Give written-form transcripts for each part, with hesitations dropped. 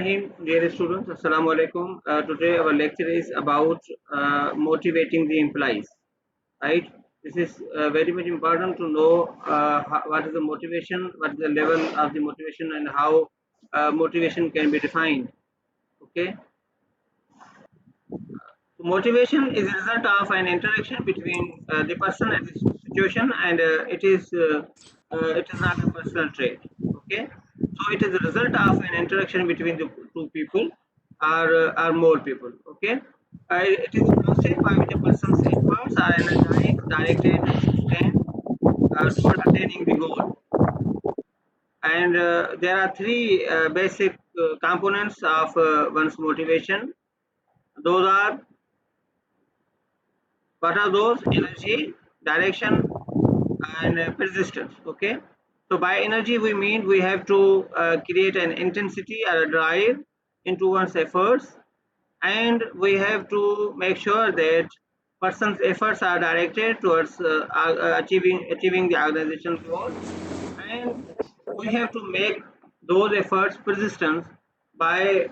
Dear students, Assalamu alaikum. Today our lecture is about motivating the employees. Right? This is very much important to know what is the motivation, what is the level of the motivation, and how motivation can be defined. Okay. So motivation is a result of an interaction between the person and the situation, and it is not a personal trait. Okay, so it is a result of an interaction between the two people, or more people. Okay, it is a process by which a person's efforts are energized, directed, and sustained toward attaining the goal. And there are three basic components of one's motivation. Those are, what are those? Energy, direction, and persistence. Okay, so by energy we mean we have to create an intensity or a drive into one's efforts, and we have to make sure that person's efforts are directed towards achieving the organizational goal, and we have to make those efforts persistent by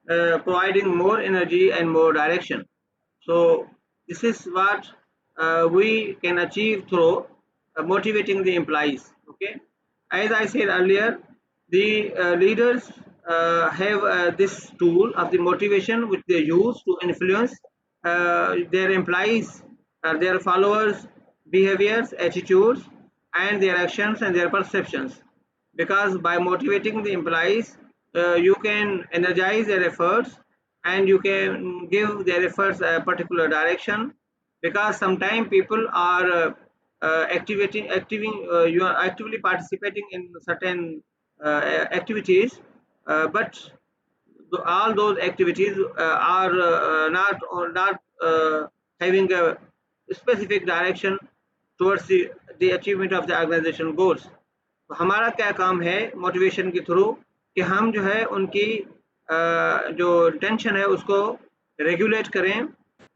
providing more energy and more direction. So this is what we can achieve through motivating the employees. Okay, as I said earlier, the leaders have this tool of the motivation which they use to influence their employees, their followers, behaviors, attitudes, and their actions and their perceptions. Because by motivating the employees, you can energize their efforts, and you can give their efforts a particular direction. Because sometimes people are you are actively participating in certain activities, but all those activities are not having a specific direction towards the achievement of the organization goals. तो हमारा क्या काम है motivation के through, कि हम जो है उनकी जो टेंशन है उसको रेगुलेट करें,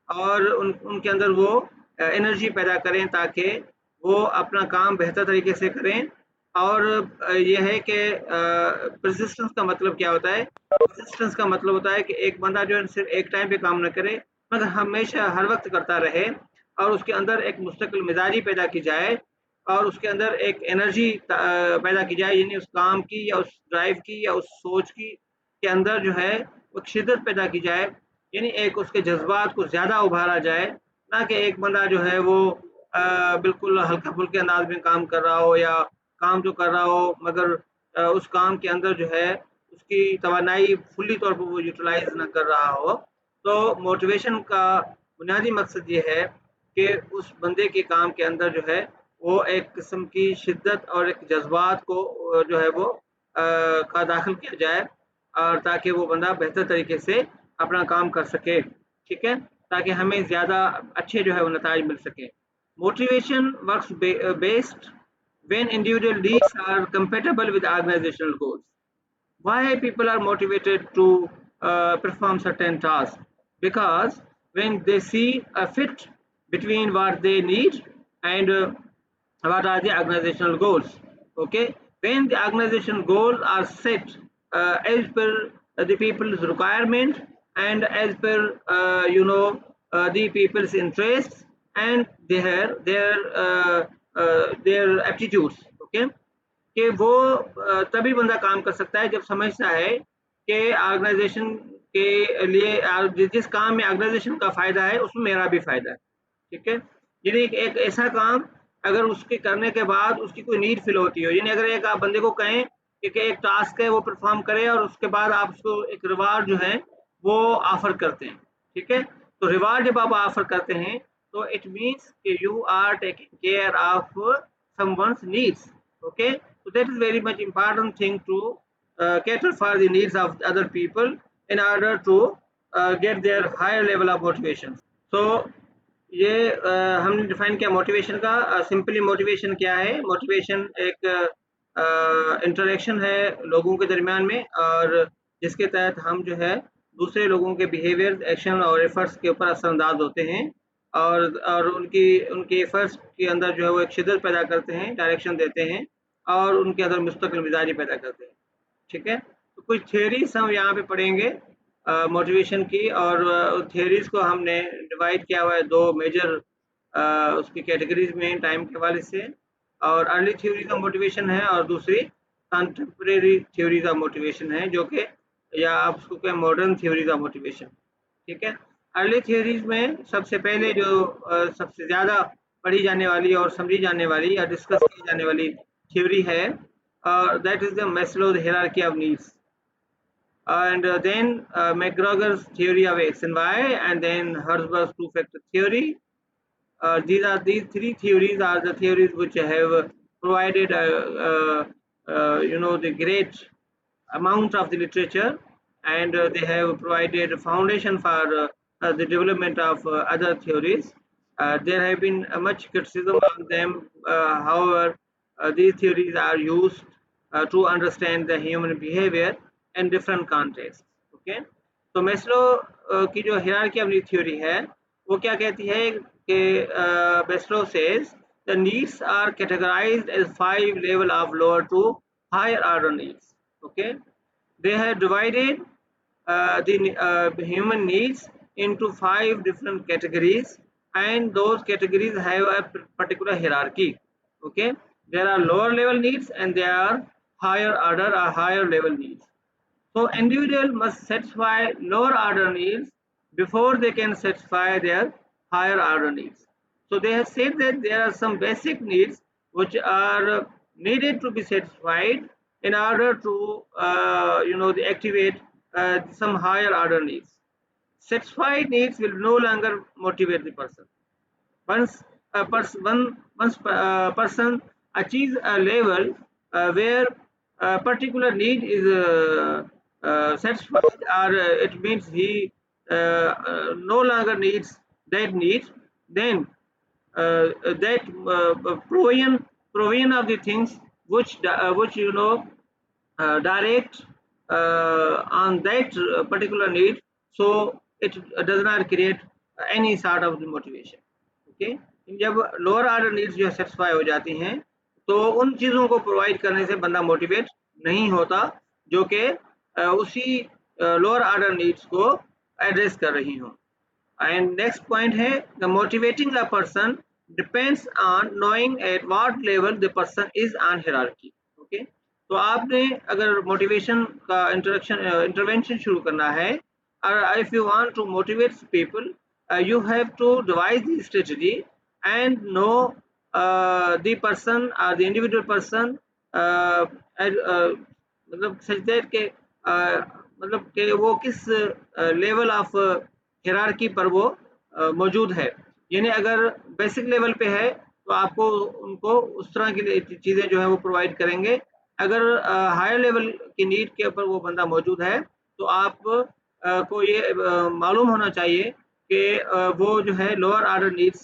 और उनके अंदर वो एनर्जी पैदा करें, ताकि वो अपना काम बेहतर तरीके से करें। और ये है कि परसिस्टेंस का मतलब क्या होता है? परसिस्टेंस का मतलब होता है कि एक बंदा जो है सिर्फ एक टाइम पे काम न करे, मगर हमेशा हर वक्त करता रहे, और उसके अंदर एक मुस्तकिल मिजाजी पैदा की जाए, और उसके अंदर एक एनर्जी पैदा की जाए, यानी उस काम की या उस ड्राइव की या उस सोच की के अंदर जो है वो शिद्दत पैदा की जाए, यानी एक उसके जज्बात को ज़्यादा उभारा जाए, ना कि एक बंदा जो है वो बिल्कुल हल्के-फुल्के अंदाज में काम कर रहा हो, या काम तो कर रहा हो मगर उस काम के अंदर जो है उसकी तवानाई फुल्ली तौर पर वो यूटिलाइज़ ना कर रहा हो। तो मोटिवेशन का बुनियादी मकसद ये है कि उस बंदे के काम के अंदर जो है वो एक किस्म की शिद्दत और एक जज्बात को जो है वो का दाखिल किया जाए, और ताकि वो बंदा बेहतर तरीके से अपना काम कर सके, ठीक है? ताकि हमें ज़्यादा अच्छे जो है वो नताइज मिल सकें। Motivation works based when individual needs are compatible with organizational goals. Why people are motivated to perform certain tasks? Because when they see a fit between what they need and what are the organizational goals. Okay, when the organizational goals are set as per the people's requirement, and as per the people's interests, and their aptitudes. Okay, कि वो तभी बंदा काम कर सकता है जब समझता है कि ऑर्गेनाइजेशन के लिए जिस काम में ऑर्गेनाइजेशन का फायदा है उसमें मेरा भी फायदा है, ठीक है? यानी एक ऐसा काम अगर उसके करने के बाद उसकी कोई नीड फील होती हो, यानी अगर एक आप बंदे को कहें कि एक टास्क है वो परफॉर्म करे, और उसके बाद आप उसको एक रिवार्ड जो है वो ऑफर करते हैं, ठीक है? तो रिवार्ड जब आप ऑफर करते हैं तो इट मीन्स कि you are taking care of someone's needs. Okay, so that is very much important thing to cater for the needs of other people in order to get their higher level of motivation. So ये हमने define किया motivation का। Simply motivation क्या है? Motivation एक interaction है लोगों के दरमियान में, और जिसके तहत हम जो है दूसरे लोगों के बिहेवियर, एक्शन और एफर्ट्स के ऊपर असरअंदाज होते हैं, और उनकी एफर्ट्स के अंदर जो है वो एक शिद्दत पैदा करते हैं, डायरेक्शन देते हैं, और उनके अंदर मुस्तकिल मिजाजी पैदा करते हैं, ठीक है? तो कुछ थ्योरीज हम यहाँ पे पढ़ेंगे मोटिवेशन की, और थ्योरीज को हमने डिवाइड किया हुआ है दो मेजर उसकी कैटेगरीज में टाइम के हवाले से। और अर्ली थ्योरीज ऑफ मोटिवेशन है और दूसरी कंटेम्प्रेरी थ्योरीज ऑफ मोटिवेशन है, जो कि या आप उसको कहें मॉडर्न थ्योरीज ऑफ मोटिवेशन। ठीक है, अर्ली थ्योरीज में सबसे पहले जो सबसे ज़्यादा पढ़ी जाने वाली और समझी जाने वाली या डिस्कस की जाने वाली थ्योरी है, that is the Maslow's hierarchy of needs, and then McGregor's theory of X and Y, and then Herzberg's two-factor theory. These three theories are the theories which have provided the great amount of the literature, and they have provided a foundation for the development of other theories. There have been much criticism on them, however these theories are used to understand the human behavior in different contexts. Okay, तो Maslow की जो hierarchy of need theory है वो क्या कहती है कि Maslow says the needs are categorized as 5 level of lower to higher order needs. Okay, they have divided the human needs into 5 different categories, and those categories have a particular hierarchy. Okay, there are lower level needs and there are higher order or higher level needs. So individual must satisfy lower order needs before they can satisfy their higher order needs. So they have said that there are some basic needs which are needed to be satisfied in order to activate some higher order needs. Satisfied needs will no longer motivate the person. Once a person achieves a level where a particular need is satisfied, or it means he no longer needs that need, then that provision of the things which direct on that particular need, so it does not create any sort of motivation. Okay, जब lower order needs जो satisfy हो जाती हैं तो उन चीज़ों को provide करने से बंदा मोटिवेट नहीं होता जो कि उसी लोअर ऑर्डर नीड्स को एड्रेस कर रही हों। एंड नेक्स्ट पॉइंट है the motivating a person depends on knowing at what level the person is on hierarchy. Okay, तो आपने अगर मोटिवेशन का इंटरवेंशन शुरू करना है, और if you want to motivate people, you have to devise the strategy and know the person or the individual person मतलब such that के मतलब कि वो किस लेवल ऑफ हायरार्की पर वो मौजूद है। यानी अगर बेसिक लेवल पे है तो आपको उनको उस तरह की चीज़ें जो है वो प्रोवाइड करेंगे। अगर हायर लेवल की नीड के ऊपर वो बंदा मौजूद है तो आप को ये मालूम होना चाहिए कि वो जो है लोअर ऑर्डर नीड्स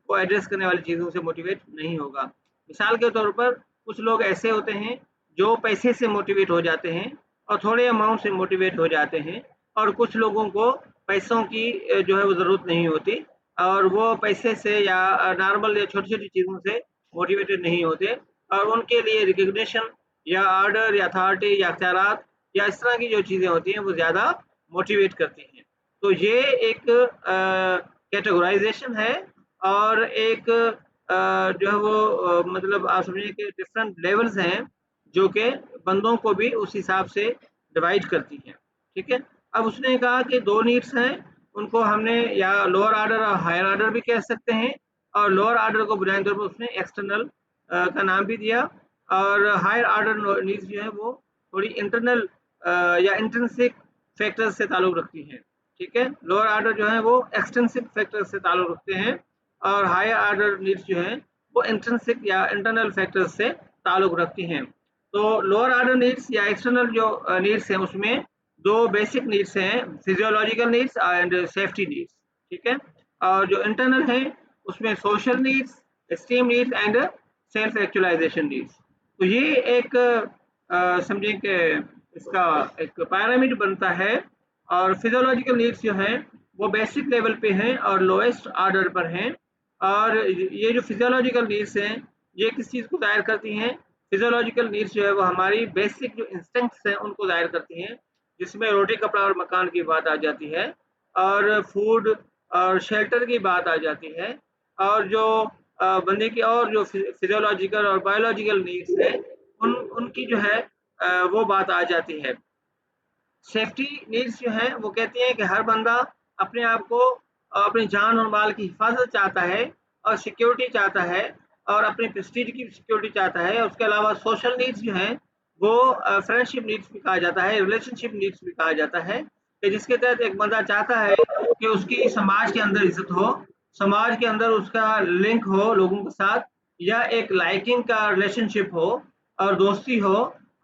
को एड्रेस करने वाली चीज़ों से मोटिवेट नहीं होगा। मिसाल के तौर पर कुछ लोग ऐसे होते हैं जो पैसे से मोटिवेट हो जाते हैं और थोड़े अमाउंट से मोटिवेट हो जाते हैं, और कुछ लोगों को पैसों की जो है वो ज़रूरत नहीं होती और वो पैसे से या नॉर्मल या छोटी-छोटी चीज़ों से मोटिवेटेड नहीं होते, और उनके लिए रिकग्निशन या ऑर्डर या अथॉरिटी या अख्तियारात या इस तरह की जो चीज़ें होती हैं वो ज़्यादा मोटिवेट करती हैं। तो ये एक कैटेगराइजेशन है और एक जो है वो मतलब आप समझिए कि डिफरेंट लेवल्स हैं जो कि बंदों को भी उस हिसाब से डिवाइड करती हैं। ठीक है, अब उसने कहा कि दो नीड्स हैं, उनको हमने या लोअर ऑर्डर और हायर ऑर्डर भी कह सकते हैं, और लोअर ऑर्डर को बुनियादी तौर पर उसने एक्सटर्नल का नाम भी दिया, और हायर ऑर्डर नीड्स जो है वो थोड़ी इंटरनल या इंट्रिंसिक फैक्टर्स से ताल्लुक़ रखती हैं। ठीक है, लोअर ऑर्डर जो है वो एक्सटेंसिव फैक्टर से ताल्लुक़ रखते हैं और हायर ऑर्डर नीड्स जो हैं वो इंट्रिंसिक या इंटरनल फैक्टर्स से ताल्लुक़ रखती हैं। तो लोअर ऑर्डर नीड्स या एक्सटर्नल जो नीड्स हैं उसमें दो बेसिक नीड्स हैं, physiological needs and safety needs. ठीक है, और जो इंटरनल है उसमें social needs, esteem needs and self actualisation needs. तो ये एक समझें कि इसका एक पैरामिड बनता है, और फिजियोलॉजिकल नीड्स जो हैं वो बेसिक लेवल पे हैं और लोएस्ट ऑर्डर पर हैं। और ये जो फिजियोलॉजिकल नीड्स हैं ये किस चीज़ को ज़ाहिर करती हैं? फिजियोलॉजिकल नीड्स जो है वो हमारी बेसिक जो इंस्टिंक्ट्स हैं उनको ज़ाहिर करती हैं, जिसमें रोटी, कपड़ा और मकान की बात आ जाती है, और फूड और शेल्टर की बात आ जाती है, और जो बंदे की और जो फिजियोलॉजिकल और बायोलॉजिकल नीड्स हैं उनकी जो है वो बात आ जाती है। सेफ्टी नीड्स जो हैं वो कहती हैं कि हर बंदा अपने आप को अपनी जान और माल की हिफाजत चाहता है और सिक्योरिटी चाहता है और अपने प्रेस्टीज की सिक्योरिटी चाहता है। और उसके अलावा सोशल नीड्स जो हैं वो फ्रेंडशिप नीड्स भी कहा जाता है, रिलेशनशिप नीड्स भी कहा जाता है, कि जिसके तहत एक बंदा चाहता है कि उसकी समाज के अंदर इज्जत हो, समाज के अंदर उसका लिंक हो लोगों के साथ, या एक लाइकिंग का रिलेशनशिप हो और दोस्ती हो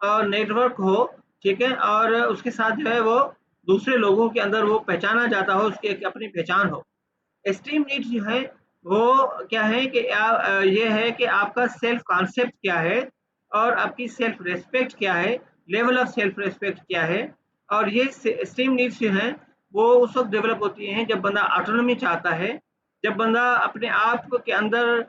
और नेटवर्क हो, ठीक है, और उसके साथ जो है वो दूसरे लोगों के अंदर वो पहचाना जाता हो, उसकी एक अपनी पहचान हो। एस्टीम नीड्स जो है वो क्या है कि ये है कि आपका सेल्फ कॉन्सेप्ट क्या है और आपकी सेल्फ रिस्पेक्ट क्या है, लेवल ऑफ सेल्फ रिस्पेक्ट क्या है। और ये एस्टीम नीड्स जो हैं वो उस वक्त डेवलप होती हैं जब बंदा ऑटोनॉमी चाहता है, जब बंदा अपने आप के अंदर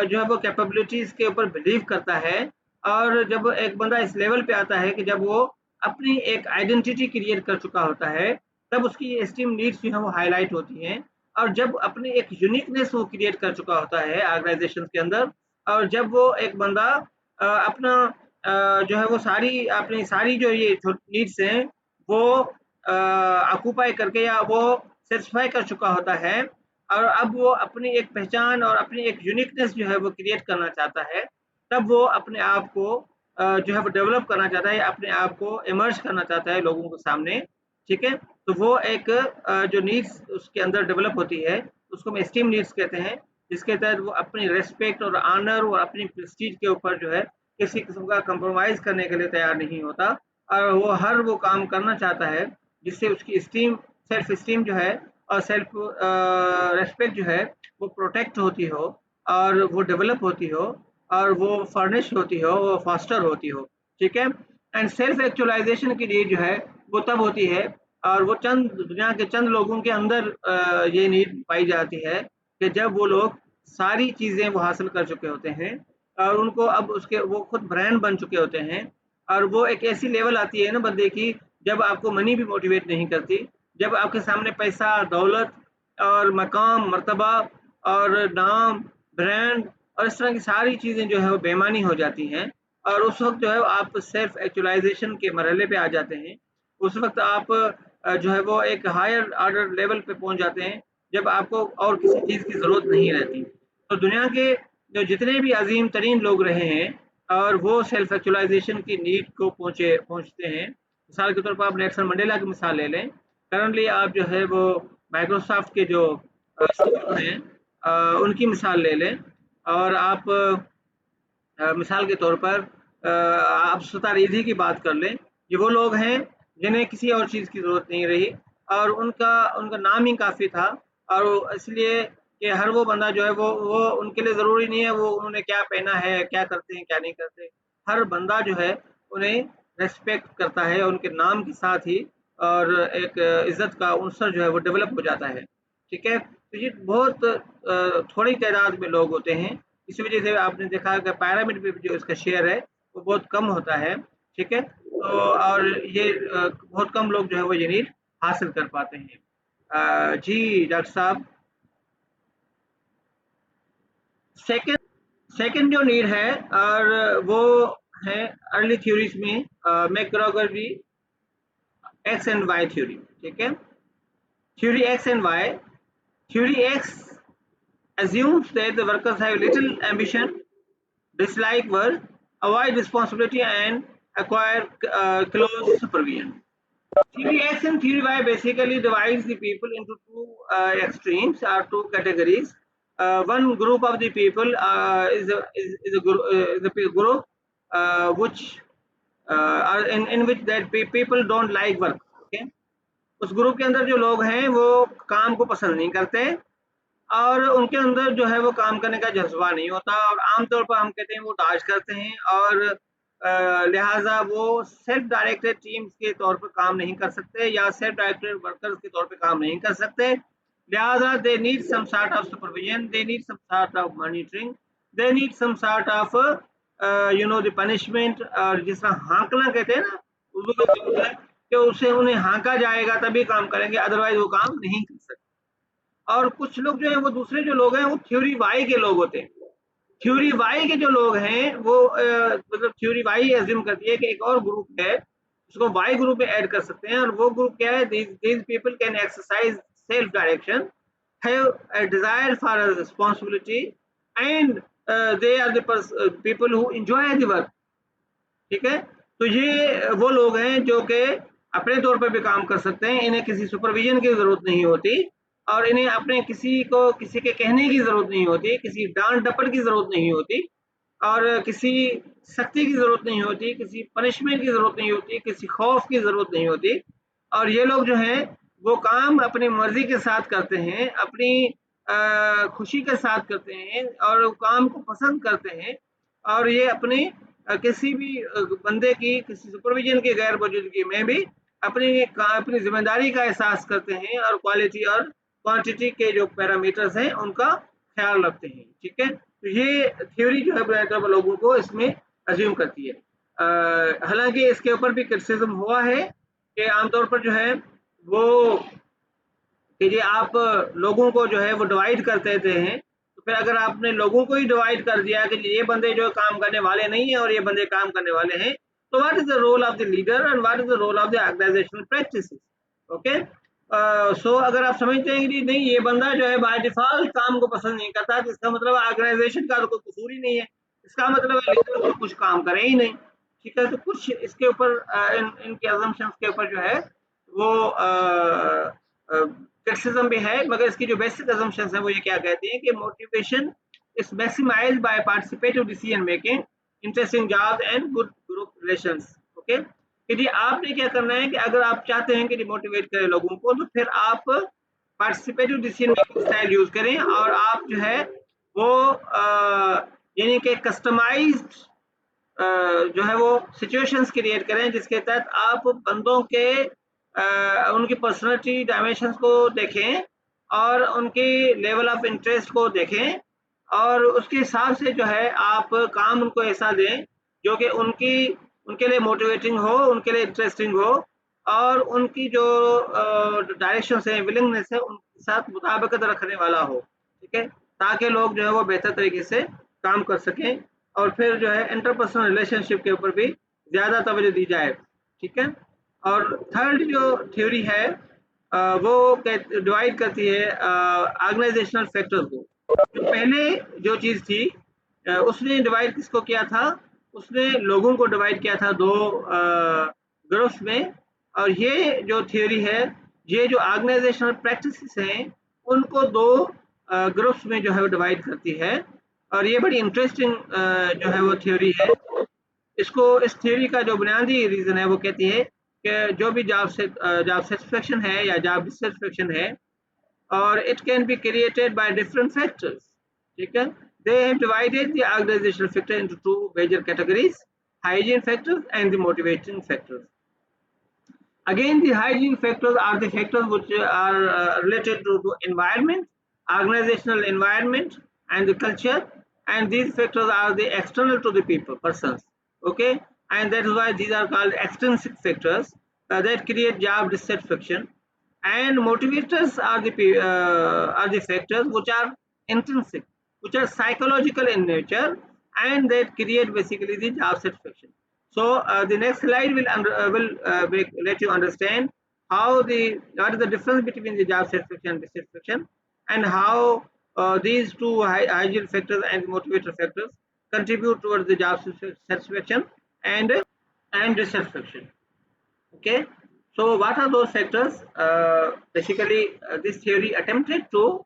जो है वो कैपेबिलिटीज के ऊपर बिलीव करता है, और जब एक बंदा इस लेवल पे आता है कि जब वो अपनी एक आइडेंटिटी क्रिएट कर चुका होता है, तब उसकी एस्टीम नीड्स जो है वो हाईलाइट होती हैं। और जब अपनी एक यूनिकनेस वो क्रिएट कर चुका होता है ऑर्गेनाइजेशन के अंदर, और जब वो एक बंदा अपना जो है वो सारी अपनी सारी जो ये नीड्स हैं वो ऑक्यूपाई करके या वो सेटिस्फाई कर चुका होता है, और अब वो अपनी एक पहचान और अपनी एक यूनिकनेस जो है वो क्रिएट करना चाहता है, तब वो अपने आप को जो है वो डेवलप करना चाहता है, अपने आप को इमर्ज करना चाहता है लोगों के सामने, ठीक है। तो वो एक जो नीड्स उसके अंदर डेवलप होती है उसको हम एस्टीम नीड्स कहते हैं, जिसके तहत वो अपनी रेस्पेक्ट और ऑनर और अपनी प्रेस्टीज के ऊपर जो है किसी किस्म का कंप्रोमाइज करने के लिए तैयार नहीं होता, और वो हर वो काम करना चाहता है जिससे उसकी स्टीम सेल्फ स्टीम जो है और सेल्फ रेस्पेक्ट जो है वो प्रोटेक्ट होती हो और वो डेवलप होती हो और वो फर्निश होती हो, वो फास्टर होती हो, ठीक है। एंड सेल्फ एक्चुअलाइजेशन की नीड जो है वो तब होती है, और वो चंद दुनिया के चंद लोगों के अंदर ये नीड पाई जाती है कि जब वो लोग सारी चीज़ें वो हासिल कर चुके होते हैं और उनको अब उसके वो खुद ब्रांड बन चुके होते हैं, और वो एक ऐसी लेवल आती है ना बंदे की, जब आपको मनी भी मोटिवेट नहीं करती, जब आपके सामने पैसा, दौलत और मकाम, मर्तबा और नाम, ब्रांड और इस तरह की सारी चीज़ें जो है वो बेईमानी हो जाती हैं, और उस वक़्त जो है आप सेल्फ एक्चुअलाइज़ेशन के मरहले पे आ जाते हैं। उस वक़्त आप जो है वो एक हायर ऑर्डर लेवल पे पहुँच जाते हैं, जब आपको और किसी चीज़ की ज़रूरत नहीं रहती। तो दुनिया के जो जितने भी अज़ीम तरीन लोग रहे हैं और वो सेल्फ एक्चुअलाइज़ेशन की नीड को पहुँचते हैं। मिसाल के तौर पर आप नेल्सन मंडेला की मिसाल ले लें। करंटली आप जो है वो माइक्रोसॉफ्ट के जो सीईओ हैं उनकी मिसाल ले लें, और आप मिसाल के तौर पर आप सत्तार ईधी की बात कर लें। ये वो लोग हैं जिन्हें किसी और चीज़ की ज़रूरत नहीं रही, और उनका उनका नाम ही काफ़ी था, और इसलिए कि हर वो बंदा जो है वो उनके लिए ज़रूरी नहीं है वो उन्होंने क्या पहना है, क्या करते हैं, क्या नहीं करते। हर बंदा जो है उन्हें रिस्पेक्ट करता है उनके नाम के साथ ही, और एक इज़्ज़त का अनसर जो है वो डेवलप हो जाता है, ठीक है। तो ये बहुत थोड़ी तादाद में लोग होते हैं, इसी वजह से आपने देखा कि पिरामिड में जो इसका शेयर है वो बहुत कम होता है, ठीक है। तो और ये बहुत कम लोग जो है वो ये नीड हासिल कर पाते हैं। जी डॉक्टर साहब, सेकंड सेकंड जो नीड है और वो है अर्ली थ्योरीज में McGregor X and Y theory, ठीक है। Theory X and Y, theory X assumes that the workers have little ambition, dislike work, avoid responsibility, and acquire close supervision. Theory X and Theory Y basically divides the people into two extremes or two categories. One group of the people is a group which are in which that people don't like work. Okay? उस group के अंदर जो लोग हैं वो काम को पसंद नहीं करते, और उनके अंदर जो है वो काम करने का जज्बा नहीं होता, और आमतौर पर हम कहते हैं वो दाज करते हैं, और लिहाजा वो सेल्फ डायरेक्टेड टीम्स के तौर पर काम नहीं कर सकते या सेल्फ डायरेक्टेड वर्कर्स के तौर पर काम नहीं कर सकते। लिहाजा they need some sort of supervision, they need some sort of monitoring, they need some sort of you know the punishment, और जिस तरह हाँकना कहते हैं ना उर्दू में, जो होता है कि उससे उन्हें हाँका जाएगा तभी काम करेंगे, अदरवाइज वो काम नहीं कर सकते। और कुछ लोग जो है वो दूसरे जो लोग हैं वो थ्योरी वाई के लोग होते हैं। थ्योरी वाई के जो लोग हैं वो मतलब थ्योरी वाई एज्यूम करती है कि एक और ग्रुप है, उसको वाई ग्रुप में ऐड कर सकते हैं, और वो ग्रुप क्या है, these people can exercise self direction, have a desire for a responsibility, and they are the people who enjoy the work। ठीक है, तो ये वो लोग हैं जो कि अपने तौर पर भी काम कर सकते हैं, इन्हें किसी सुपरविजन की जरूरत नहीं होती, और इन्हें अपने किसी को किसी के कहने की जरूरत नहीं होती, किसी डांट डपट की जरूरत नहीं होती, और किसी सख्ती की जरूरत नहीं होती, किसी पनिशमेंट की जरूरत नहीं होती, किसी खौफ की जरूरत नहीं होती। और ये लोग जो हैं वो काम अपनी मर्जी के साथ करते हैं, अपनी खुशी के साथ करते हैं, और काम को पसंद करते हैं, और ये अपनी किसी भी बंदे की किसी सुपरविजन की गैर मौजूदगी में भी अपनी जिम्मेदारी का एहसास करते हैं, और क्वालिटी और क्वांटिटी के जो पैरामीटर्स हैं उनका ख्याल रखते हैं। ठीक है, तो ये थ्योरी जो है ब्लैक लोगों को इसमें अज्यूम करती है। हालांकि इसके ऊपर भी क्रिटिसिज्म हुआ है कि आमतौर पर जो है वो कि जी आप लोगों को जो है वो डिवाइड कर देते हैं, तो फिर अगर आपने लोगों को ही डिवाइड कर दिया कि ये बंदे जो काम करने वाले नहीं है और ये बंदे काम करने वाले हैं, तो what is the role of the leader and what is the role of the organisational practices. Okay, so अगर आप समझते हैं कि नहीं ये बंदा जो है बाय डिफॉल्ट काम को पसंद नहीं करता, तो इसका मतलब ऑर्गेनाइजेशन का तो कोई कसूर ही नहीं है, इसका मतलब है लीडर को कुछ काम करे ही नहीं। ठीक है, तो कुछ इसके ऊपर इनके अजम्पशंस के ऊपर जो है वो क्रिटिसिज्म भी है, मगर इसकी जो बेसिक अजम्पशंस है वो ये क्या कहती हैं कि motivation is maximised by participative decision making, interesting job and good group relations. Okay, कि जी आपने क्या करना है कि अगर आप चाहते हैं कि मोटिवेट करें लोगों को, तो फिर आप participative decision making style use करें, और आप जो है वो यानी कि कस्टमाइज्ड जो है वो सिचुएशंस क्रिएट करें, जिसके तहत आप बंदों के उनकी पर्सनालिटी डायमेंशंस को देखें, और उनकी लेवल ऑफ इंटरेस्ट को देखें, और उसके हिसाब से जो है आप काम उनको ऐसा दें जो कि उनके लिए मोटिवेटिंग हो, उनके लिए इंटरेस्टिंग हो, और उनकी जो डायरेक्शन है, विलिंगनेस है, उनके साथ मुताबिकत रखने वाला हो। ठीक है, ताकि लोग जो है वो बेहतर तरीके से काम कर सकें, और फिर जो है इंटरपर्सनल रिलेशनशिप के ऊपर भी ज़्यादा तवज्जो दी जाए। ठीक है, और थर्ड जो थ्योरी है वो डिवाइड करती है ऑर्गेनाइजेशनल फैक्टर्स को। जो पहले जो चीज़ थी उसने डिवाइड किसको किया था, उसने लोगों को डिवाइड किया था दो ग्रुप्स में, और ये जो थ्योरी है, ये जो ऑर्गेनाइजेशनल प्रैक्टिसेस हैं उनको दो ग्रुप्स में जो है वो डिवाइड करती है, और ये बड़ी इंटरेस्टिंग जो है वो थ्योरी है। इसको इस थ्योरी का जो बुनियादी रीज़न है वो कहती है कि जो भी जॉब सेटिस्फेक्शन है या जॉब डिससेटिस्फेक्शन है, और it can be created by different factors. ठीक है, they have divided the organizational factor into two major categories: hygiene factors and the motivating factors. Again, the hygiene factors are the factors which are related to environment, organizational environment, and the culture. And these factors are the external to the people, persons. Okay, and that is why these are called extrinsic factors that create job dissatisfaction. And motivators are the factors which are intrinsic, which are psychological in nature, and that create basically the job satisfaction. So the next slide will let you understand what is the difference between the job satisfaction and dissatisfaction, and how these two hygiene factors and motivator factors contribute towards the job satisfaction and dissatisfaction. Okay, so what are those factors? Basically, this theory attempted to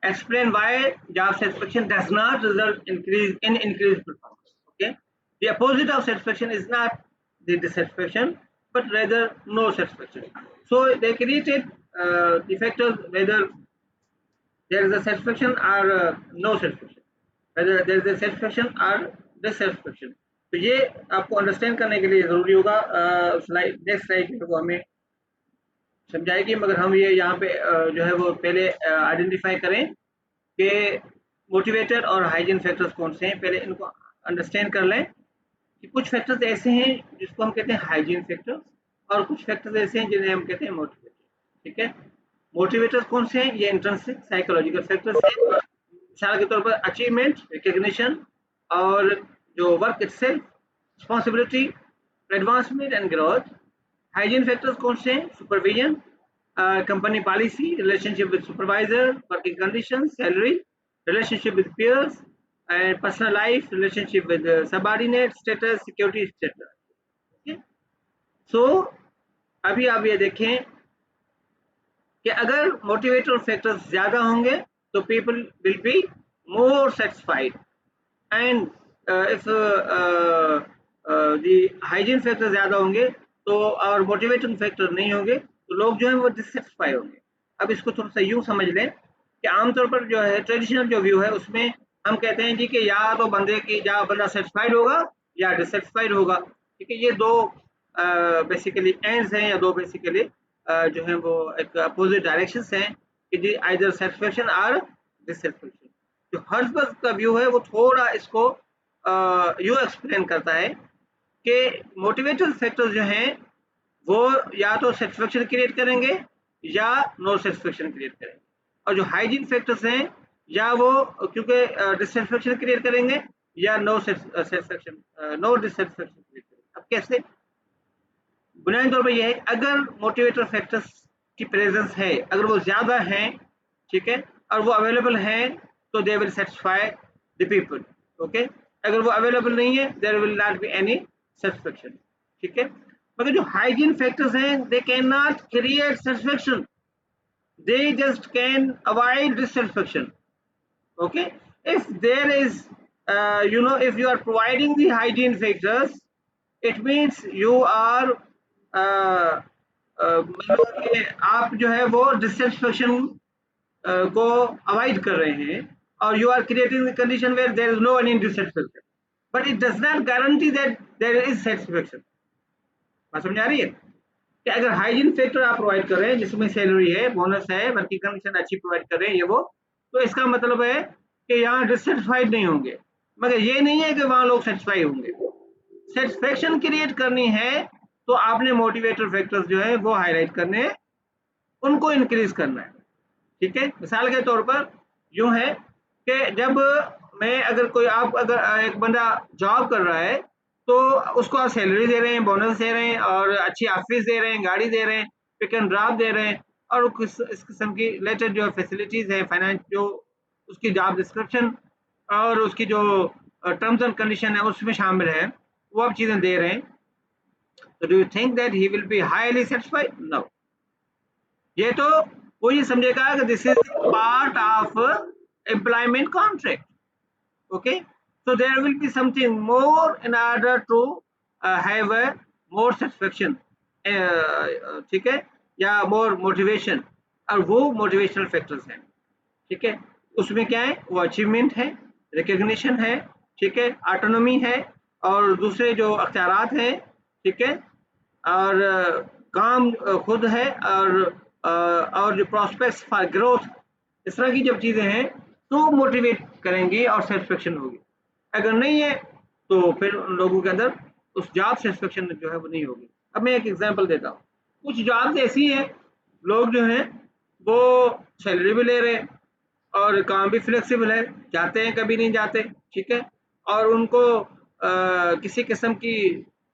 explain why job satisfaction does not result in increased performance. Okay, the opposite of satisfaction is not the dissatisfaction, but rather no satisfaction. So they created the factors whether there is a satisfaction or no satisfaction, whether there is a satisfaction or dissatisfaction. तो ये आपको understand करने के लिए ज़रूरी होगा। Slide next slide वो हमें समझाएगी, मगर हम ये यहाँ पे जो है वो पहले आइडेंटिफाई करें कि मोटिवेटर और हाइजीन फैक्टर्स कौन से हैं, पहले इनको अंडरस्टैंड कर लें कि कुछ फैक्टर्स ऐसे हैं जिसको हम कहते हैं हाइजीन फैक्टर्स, और कुछ फैक्टर्स ऐसे हैं जिन्हें हम कहते हैं मोटिवेटर। ठीक है, मोटिवेटर्स कौन से हैं? ये इंट्रिंसिक साइकोलॉजिकल फैक्टर्स हैं। मिसाल के तौर पर अचीवमेंट, रिकग्निशन, और जो work itself, responsibility, advancement and growth. Hygiene factors कौन से हैं? Supervision, company policy, relationship with supervisor, working condition, salary, relationship with peers, and personal life, relationship with subordinate, status, security, etc. Okay? So अभी आप ये देखें कि अगर motivator factors ज्यादा होंगे तो people will be more satisfied, and if the hygiene factor ज्यादा होंगे तो, और मोटिवेटिंग फैक्टर नहीं होंगे तो लोग जो है वो डिससेटिस्फाई होंगे। अब इसको थोड़ा सा यूं समझ लें कि आमतौर पर जो है ट्रेडिशनल जो व्यू है उसमें हम कहते हैं जी कि या तो बंदे की या बंदा सेटिस्फाइड होगा या डिससेटिस्फाइड होगा। ठीक है, ये दो बेसिकली एंड्स हैं, या दो बेसिकली जो है वो एक अपोजिट डायरेक्शंस हैं कि जी आइदर सेटिस्फेक्शन और डिससेटिस्फेक्शन। जो हर्ट्जबर्ग का व्यू है वो थोड़ा इसको यूं एक्सप्लेन करता है कि मोटिवेटर फैक्टर्स जो हैं वो या तो सेटिस्फेक्शन क्रिएट करेंगे या नो सेटिस्फेक्शन क्रिएट करेंगे, और जो हाइजीन फैक्टर्स हैं या वो क्योंकि डिससेटिस्फेक्शन क्रिएट करेंगे या no satisfaction, no dissatisfaction create करेंगे। अब कैसे? बुनियादी तौर पर यह है कि अगर मोटिवेटर फैक्टर्स की प्रेजेंस है, अगर वो ज्यादा हैं, ठीक है, और वो अवेलेबल हैं तो they will satisfy the people. Okay, अगर वो अवेलेबल नहीं है there will not be any satisfaction. ठीक है, मगर जो हाइजीन फैक्टर्स हैं they can not create satisfaction, they just can avoid dissatisfaction. Okay, if there is if you are providing the hygiene factors, it means you are मतलब कि आप जो है वो डिससेटिस्फेक्शन को अवॉइड कर रहे हैं, और you are creating the condition where there is no any dissatisfaction, but it does not guarantee that there is satisfaction. बात समझ आ रही है कि अगर हाइजीन फैक्टर आप प्रोवाइड कर रहे हैं जिसमें सैलरी है, बोनस है, वर्किंग कंडीशन अच्छी प्रोवाइड कर रहे हैं ये वो, तो इसका मतलब है कि यहाँ डिससेटिस्फाइड नहीं होंगे, मगर ये नहीं है कि वहां लोग सेटिस्फाई होंगे। सेटिस्फेक्शन क्रिएट करनी है तो आपने मोटिवेटर फैक्टर्स जो है वो हाईलाइट करने हैं, उनको इंक्रीज करना है। ठीक है, मिसाल के तौर पर यूं है कि जब मैं अगर कोई आप अगर एक बंदा जॉब कर रहा है तो उसको आप सैलरी दे रहे हैं, बोनस दे रहे हैं, और अच्छी ऑफिस दे रहे हैं, गाड़ी दे रहे हैं, पिक एंड ड्रॉप दे रहे हैं, और इस किस्म की रिलेटेड जो फैसिलिटीज है, फाइनेंस जो उसकी जॉब डिस्क्रिप्शन और उसकी जो टर्म्स एंड कंडीशन है उसमें शामिल है, वो आप चीजें दे रहे हैं, तो do you think that he will be highly satisfied? No. ये तो वो ये समझेगा कि this is part of employment contract. Okay, so there will be something more in order to have a more satisfaction, ठीक है, या more motivation, और वो मोटिवेशनल फैक्टर्स हैं। ठीक है, उसमें क्या है? वो अचीवमेंट है, रिकग्निशन है, ठीक है, ऑटोनॉमी है, और दूसरे जो अख्तियारात हैं, ठीक है, और काम खुद है, और जो प्रोस्पेक्ट्स फॉर ग्रोथ, इस तरह की जब चीजें हैं तो मोटिवेट करेंगी और सेटिस्फेक्शन होगी। अगर नहीं है तो फिर उन लोगों के अंदर उस जॉब सेटिस्फेक्शन जो है वो नहीं होगी। अब मैं एक एग्जांपल देता हूँ, कुछ जॉब्स ऐसी हैं लोग जो हैं वो सैलरी भी ले रहे हैं और काम भी फ्लेक्सिबल है, जाते हैं कभी नहीं जाते, ठीक है, और उनको किसी किस्म की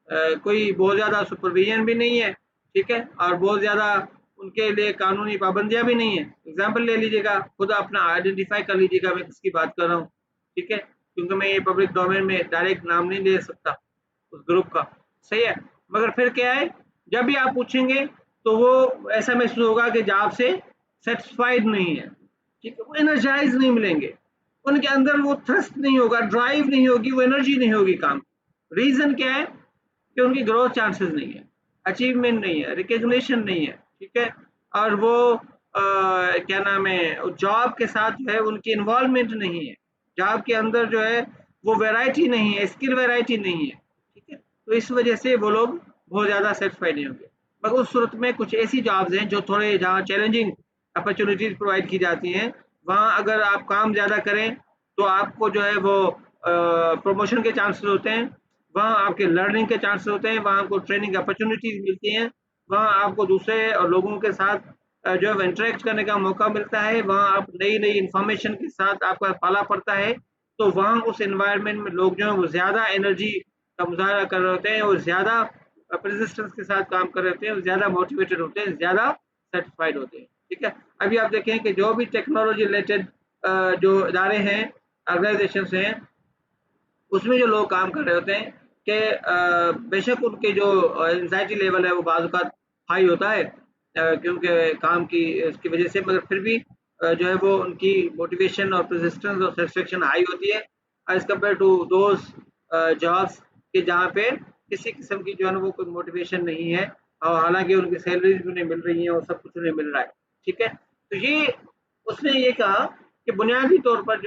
कोई बहुत ज़्यादा सुपरविजन भी नहीं है, ठीक है, और बहुत ज़्यादा उनके लिए कानूनी पाबंदियां भी नहीं है। एग्जाम्पल ले लीजिएगा, खुद अपना आइडेंटिफाई कर लीजिएगा मैं किसकी बात कर रहा हूँ, ठीक है, क्योंकि मैं ये पब्लिक डोमेन में डायरेक्ट नाम नहीं ले सकता उस ग्रुप का, सही है, मगर फिर क्या है, जब भी आप पूछेंगे तो वो ऐसा महसूस होगा कि जॉब से सेटिस्फाइड नहीं है, ठीक है, वो एनर्जाइज नहीं मिलेंगे, उनके अंदर वो थ्रस्ट नहीं होगा, ड्राइव नहीं होगी, वो एनर्जी नहीं होगी काम। रीजन क्या है कि उनकी ग्रोथ चांसेस नहीं है, अचीवमेंट नहीं है, रिकग्निशन नहीं है, ठीक है, और वो क्या नाम है, जॉब के साथ जो है उनकी इन्वॉल्वमेंट नहीं है, जॉब के अंदर जो है वो वैरायटी नहीं है, स्किल वैरायटी नहीं है, ठीक है, तो इस वजह से वो लोग बहुत ज़्यादा सेटिस्फाइड नहीं होंगे। मगर उस सूरत में कुछ ऐसी जॉब्स हैं जो थोड़े जहाँ चैलेंजिंग अपॉर्चुनिटीज प्रोवाइड की जाती हैं, वहाँ अगर आप काम ज़्यादा करें तो आपको जो है वो प्रमोशन के चांसेस होते हैं, वहाँ आपके लर्निंग के चांसेस होते हैं, वहाँ आपको ट्रेनिंग अपॉर्चुनिटीज मिलती हैं, वहाँ आपको दूसरे लोगों के साथ जो है इंटरेक्ट करने का मौका मिलता है, वहाँ आप नई नई इंफॉर्मेशन के साथ आपका पाला पड़ता है। तो वहाँ उस एनवायरनमेंट में लोग जो है वो ज़्यादा एनर्जी का मुजाहरा कर रहे होते हैं और ज़्यादा परसिस्टेंस के साथ काम कर रहे होते हैं, ज़्यादा मोटिवेटेड होते हैं, ज़्यादा सेटिस्फाइड होते हैं। ठीक है, अभी आप देखें कि जो भी टेक्नोलॉजी रिलेटेड जो इदारे हैं, ऑर्गेनाइजेशंस हैं, उसमें जो लोग काम कर रहे होते हैं कि बेशक उनके जो एंजाइटी लेवल है वो बाज़ औक़ात हाई होता है क्योंकि काम की इसकी वजह से, मगर फिर भी जो है वो उनकी मोटिवेशन और परसिस्टेंस और सैटिस्फैक्शन हाई होती है as compare to those jobs कि जहाँ पे किसी किस्म की जो है ना वो कोई मोटिवेशन नहीं है और हालाँकि उनकी सैलरीज़ भी उन्हें मिल रही हैं और सब कुछ उन्हें मिल रहा है। ठीक है? तो ये उसने ये कहा कि बुनियादी तौर पर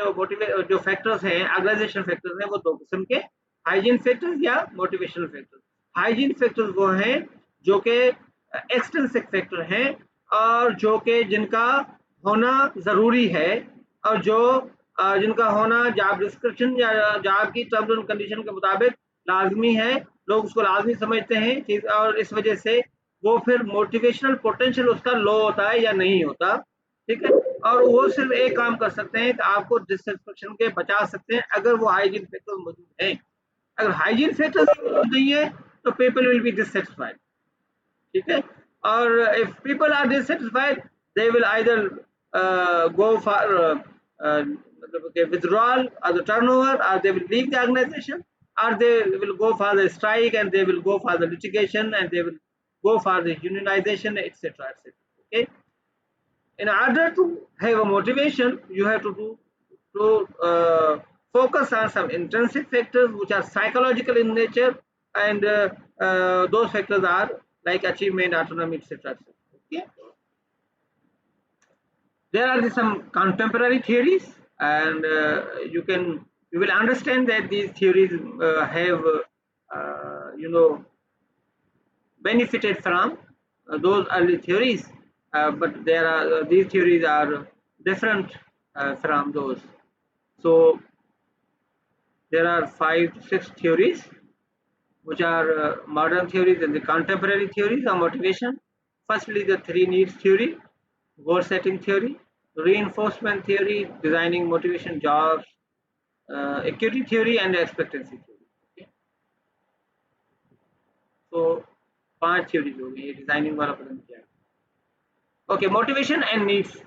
जो फैक्टर्स हैं, ऑर्गेनाइजेशन फैक्टर्स हैं, वो 2 किस्म के, हाइजीन फैक्टर्स या मोटिवेशनल फैक्टर्स। हाइजीन फैक्टर्स वो हैं जो कि एक्सट्रिंसिक फैक्टर हैं और जो कि जिनका होना ज़रूरी है और जो जिनका होना जॉब डिस्क्रिप्शन या जॉब की टर्म्स एंड कंडीशन के मुताबिक लाज़मी है, लोग उसको लाज़मी समझते हैं चीज़, और इस वजह से वो फिर मोटिवेशनल पोटेंशियल उसका लो होता है या नहीं होता। ठीक है? और वो सिर्फ एक काम कर सकते हैं कि आपको डिससैटिस्फैक्शन के बचा सकते हैं अगर वो हाइजीन फैक्टर्स मौजूद हैं। अगर हाइजीन फैक्टर्स मौजूद नहीं है तो पीपल विल बी डिससैटिस्फाइड। ठीक है, और if people are dissatisfied they will either go for मतलब के withdrawal or the turnover, or they will leave the organization, or they will go for the strike and they will go for the litigation and they will go for the unionization, etc., etc. Okay, in order to have a motivation you have to do focus on some intrinsic factors which are psychological in nature, and those factors are like achievement, autonomy, etc., etc. Okay, there are some contemporary theories, and you will understand that these theories have benefited from those early theories, but there are these theories are different from those. So there are 5 to 6 theories which are modern theories and the contemporary theories of motivation. Firstly, the 3 needs theory, goal setting theory, reinforcement theory, designing motivation jobs, equity theory, and expectancy theory. Okay? So 5 theories हो गई, ये designing वाला पता नहीं क्या है. Okay, motivation and needs.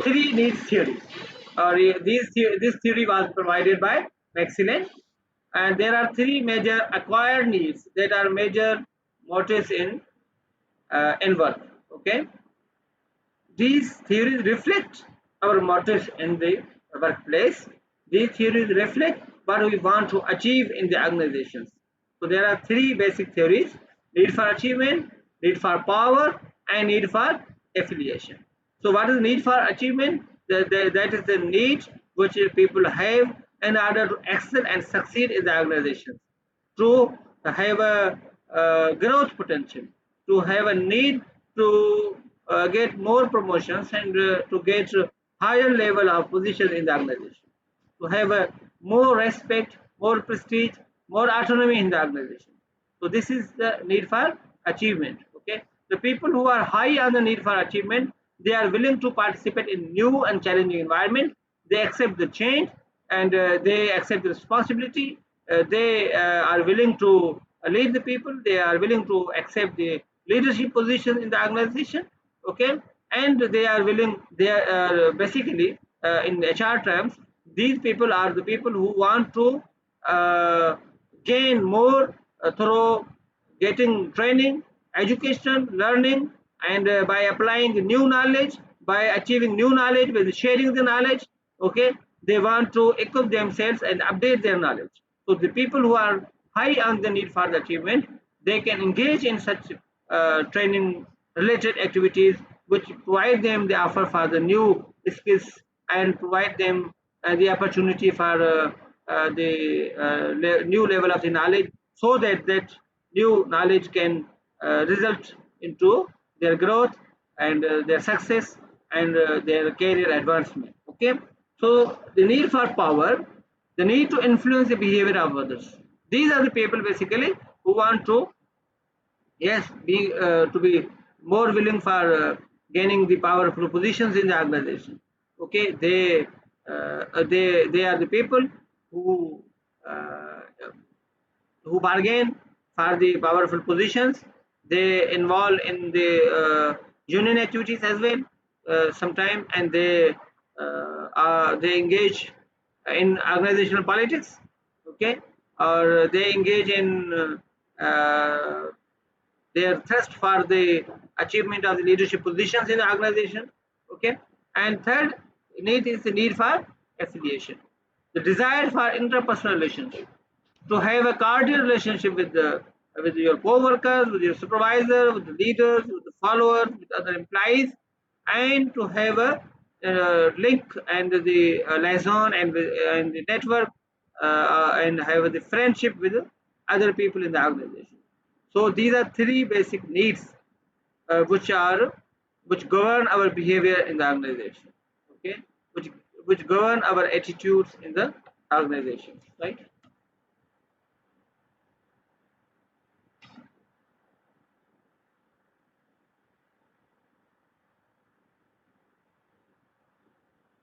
3 needs theory. This theory was provided by Maxwell, and there are 3 major acquired needs that are major motives in work. Okay, these theories reflect our motives in the workplace. These theories reflect what we want to achieve in the organizations. So there are 3 basic theories: need for achievement, need for power, and need for affiliation. So what is need for achievement? That is the need which people have in order to excel and succeed in the organization, to have a growth potential, to have a need to get more promotions and to get higher level of position in the organization, to have a more respect, more prestige, more autonomy in the organization. So this is the need for achievement. Okay, the people who are high on the need for achievement, they are willing to participate in new and challenging environment. They accept the change and they accept the responsibility. They are willing to lead the people. They are willing to accept the leadership position in the organization. Okay, and they are willing. They are basically in HR terms, these people are the people who want to uh, gain more through getting training, education, learning, and by applying the new knowledge, by achieving new knowledge, by sharing the knowledge. Okay, they want to equip themselves and update their knowledge. So the people who are high on the need for the achievement, they can engage in such training related activities which provide them the offer for the new skills and provide them the opportunity for the new level of the knowledge, so that new knowledge can result into their growth and their success and their career advancement. Okay, so the need for power, the need to influence the behavior of others. These are the people basically who want to, yes, to be more willing for gaining the powerful positions in the organization. Okay, they are the people who uh, bargain for the powerful positions. They involve in the union activities as well sometime, and they engage in organizational politics. Okay, or they engage in their thirst for the achievement of the leadership positions in the organization. Okay, and third need is the need for affiliation, the desire for interpersonal relationship, to have a cordial relationship with your co-workers, with your supervisor, with the leaders, with the followers, with other employees, and to have a link and the liaison and the network, and have the friendship with other people in the organization. So these are three basic needs which govern our behavior in the organization. Okay, which govern our attitudes in the organization, right?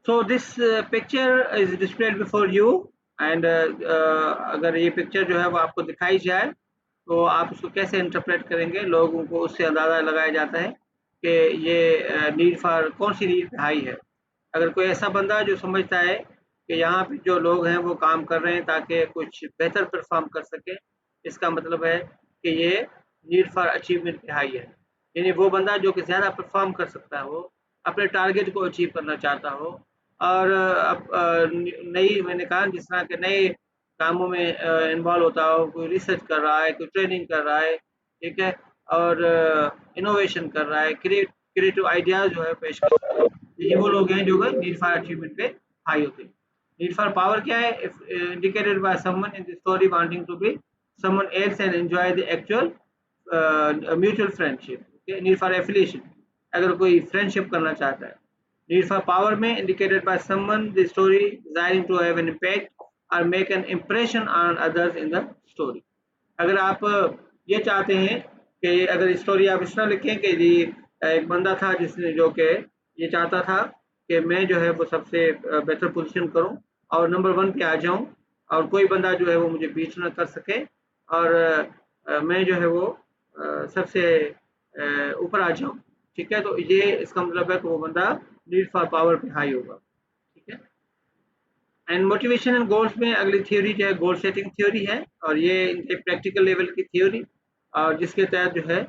So this picture is displayed before you, and अगर ये picture जो है वो आपको दिखाई जाए तो आप उसको कैसे इंटरप्रेट करेंगे? लोगों को उससे अंदाज़ा लगाया जाता है कि ये नीड फॉर कौन सी नीड पे हाई है। अगर कोई ऐसा बंदा जो समझता है कि यहाँ पे जो लोग हैं वो काम कर रहे हैं ताकि कुछ बेहतर परफॉर्म कर सके, इसका मतलब है कि ये नीड फॉर अचीवमेंट पे हाई है। यानी वो बंदा जो कि ज़्यादा परफॉर्म कर सकता हो, अपने टारगेट को अचीव करना चाहता हो, और नई, मैंने कहा जिस तरह के नए कामों में इन्वॉल्व होता हो, कोई रिसर्च कर रहा है, कोई ट्रेनिंग कर रहा है, ठीक है, और इनोवेशन कर रहा है, क्रिएटिव आइडियाज जो है पेश कर रहा है, ये वो लोग हैं जो नीड फॉर अचीवमेंट पे हाई होते हैं। नीड फॉर पावर क्या है? Indicated by someone in the story wanting to be someone else and enjoy the actual mutual friendship. Need for affiliation, अगर कोई फ्रेंडशिप करना चाहता है। Need for power में indicated by someone the story desiring to have an impact or make an impression on others in the story। अगर आप ये चाहते हैं कि अगर स्टोरी आप इस तरह लिखें कि जी एक बंदा था जिसने जो कि ये चाहता था कि मैं जो है वो सबसे बेहतर पोजीशन करूं और नंबर 1 पे आ जाऊं, और कोई बंदा जो है वो मुझे बीच न कर सके, और मैं जो है वो सबसे ऊपर आ जाऊं। ठीक है, तो ये इसका मतलब है कि वो बंदा नीड फॉर पावर पे हाई होगा। ठीक है, एंड मोटिवेशन एंड गोल्स में अगली थ्योरी जो है गोल सेटिंग थ्योरी है, और ये इनके प्रैक्टिकल लेवल की थ्योरी, और जिसके तहत जो है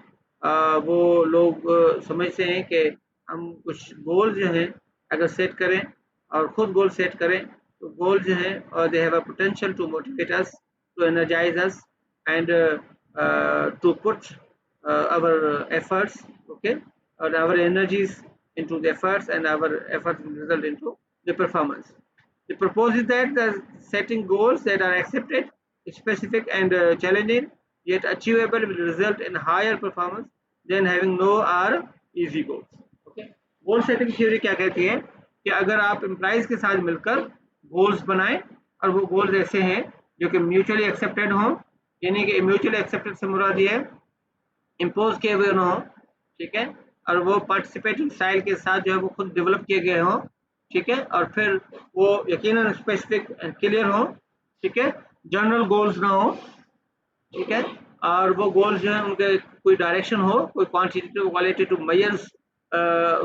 वो लोग समझते हैं कि हम कुछ गोल जो हैं अगर सेट करें और खुद गोल सेट करें तो गोल जो है they have a potential to motivate us, to energise us, and to put our efforts, okay, or our energies into the efforts, and our efforts will result into the performance. The purpose is that the setting goals that are accepted, specific and challenging yet achievable will result in higher performance than having no or easy goals। okay, goal setting theory क्या कहती है कि अगर आप employees के साथ मिलकर goals बनाएं, और वो गोल्स ऐसे हैं जो कि म्यूचुअली एक्सेप्टेड हों, यानी कि म्यूचुअली एक्सेप्टेड से मुराद ये है इम्पोज किए हुए ना हो, ठीक है, और वो पार्टिसिपेटिंग स्टाइल के साथ जो है वो खुद डेवलप किए गए हों, ठीक है, और फिर वो यकीनन स्पेसिफिक क्लियर हो, ठीक है, जनरल गोल्स ना हो, ठीक है, और वो गोल्स जो है उनके कोई डायरेक्शन हो, कोई क्वांटिटेटिव क्वालिटेटिव मेजर्स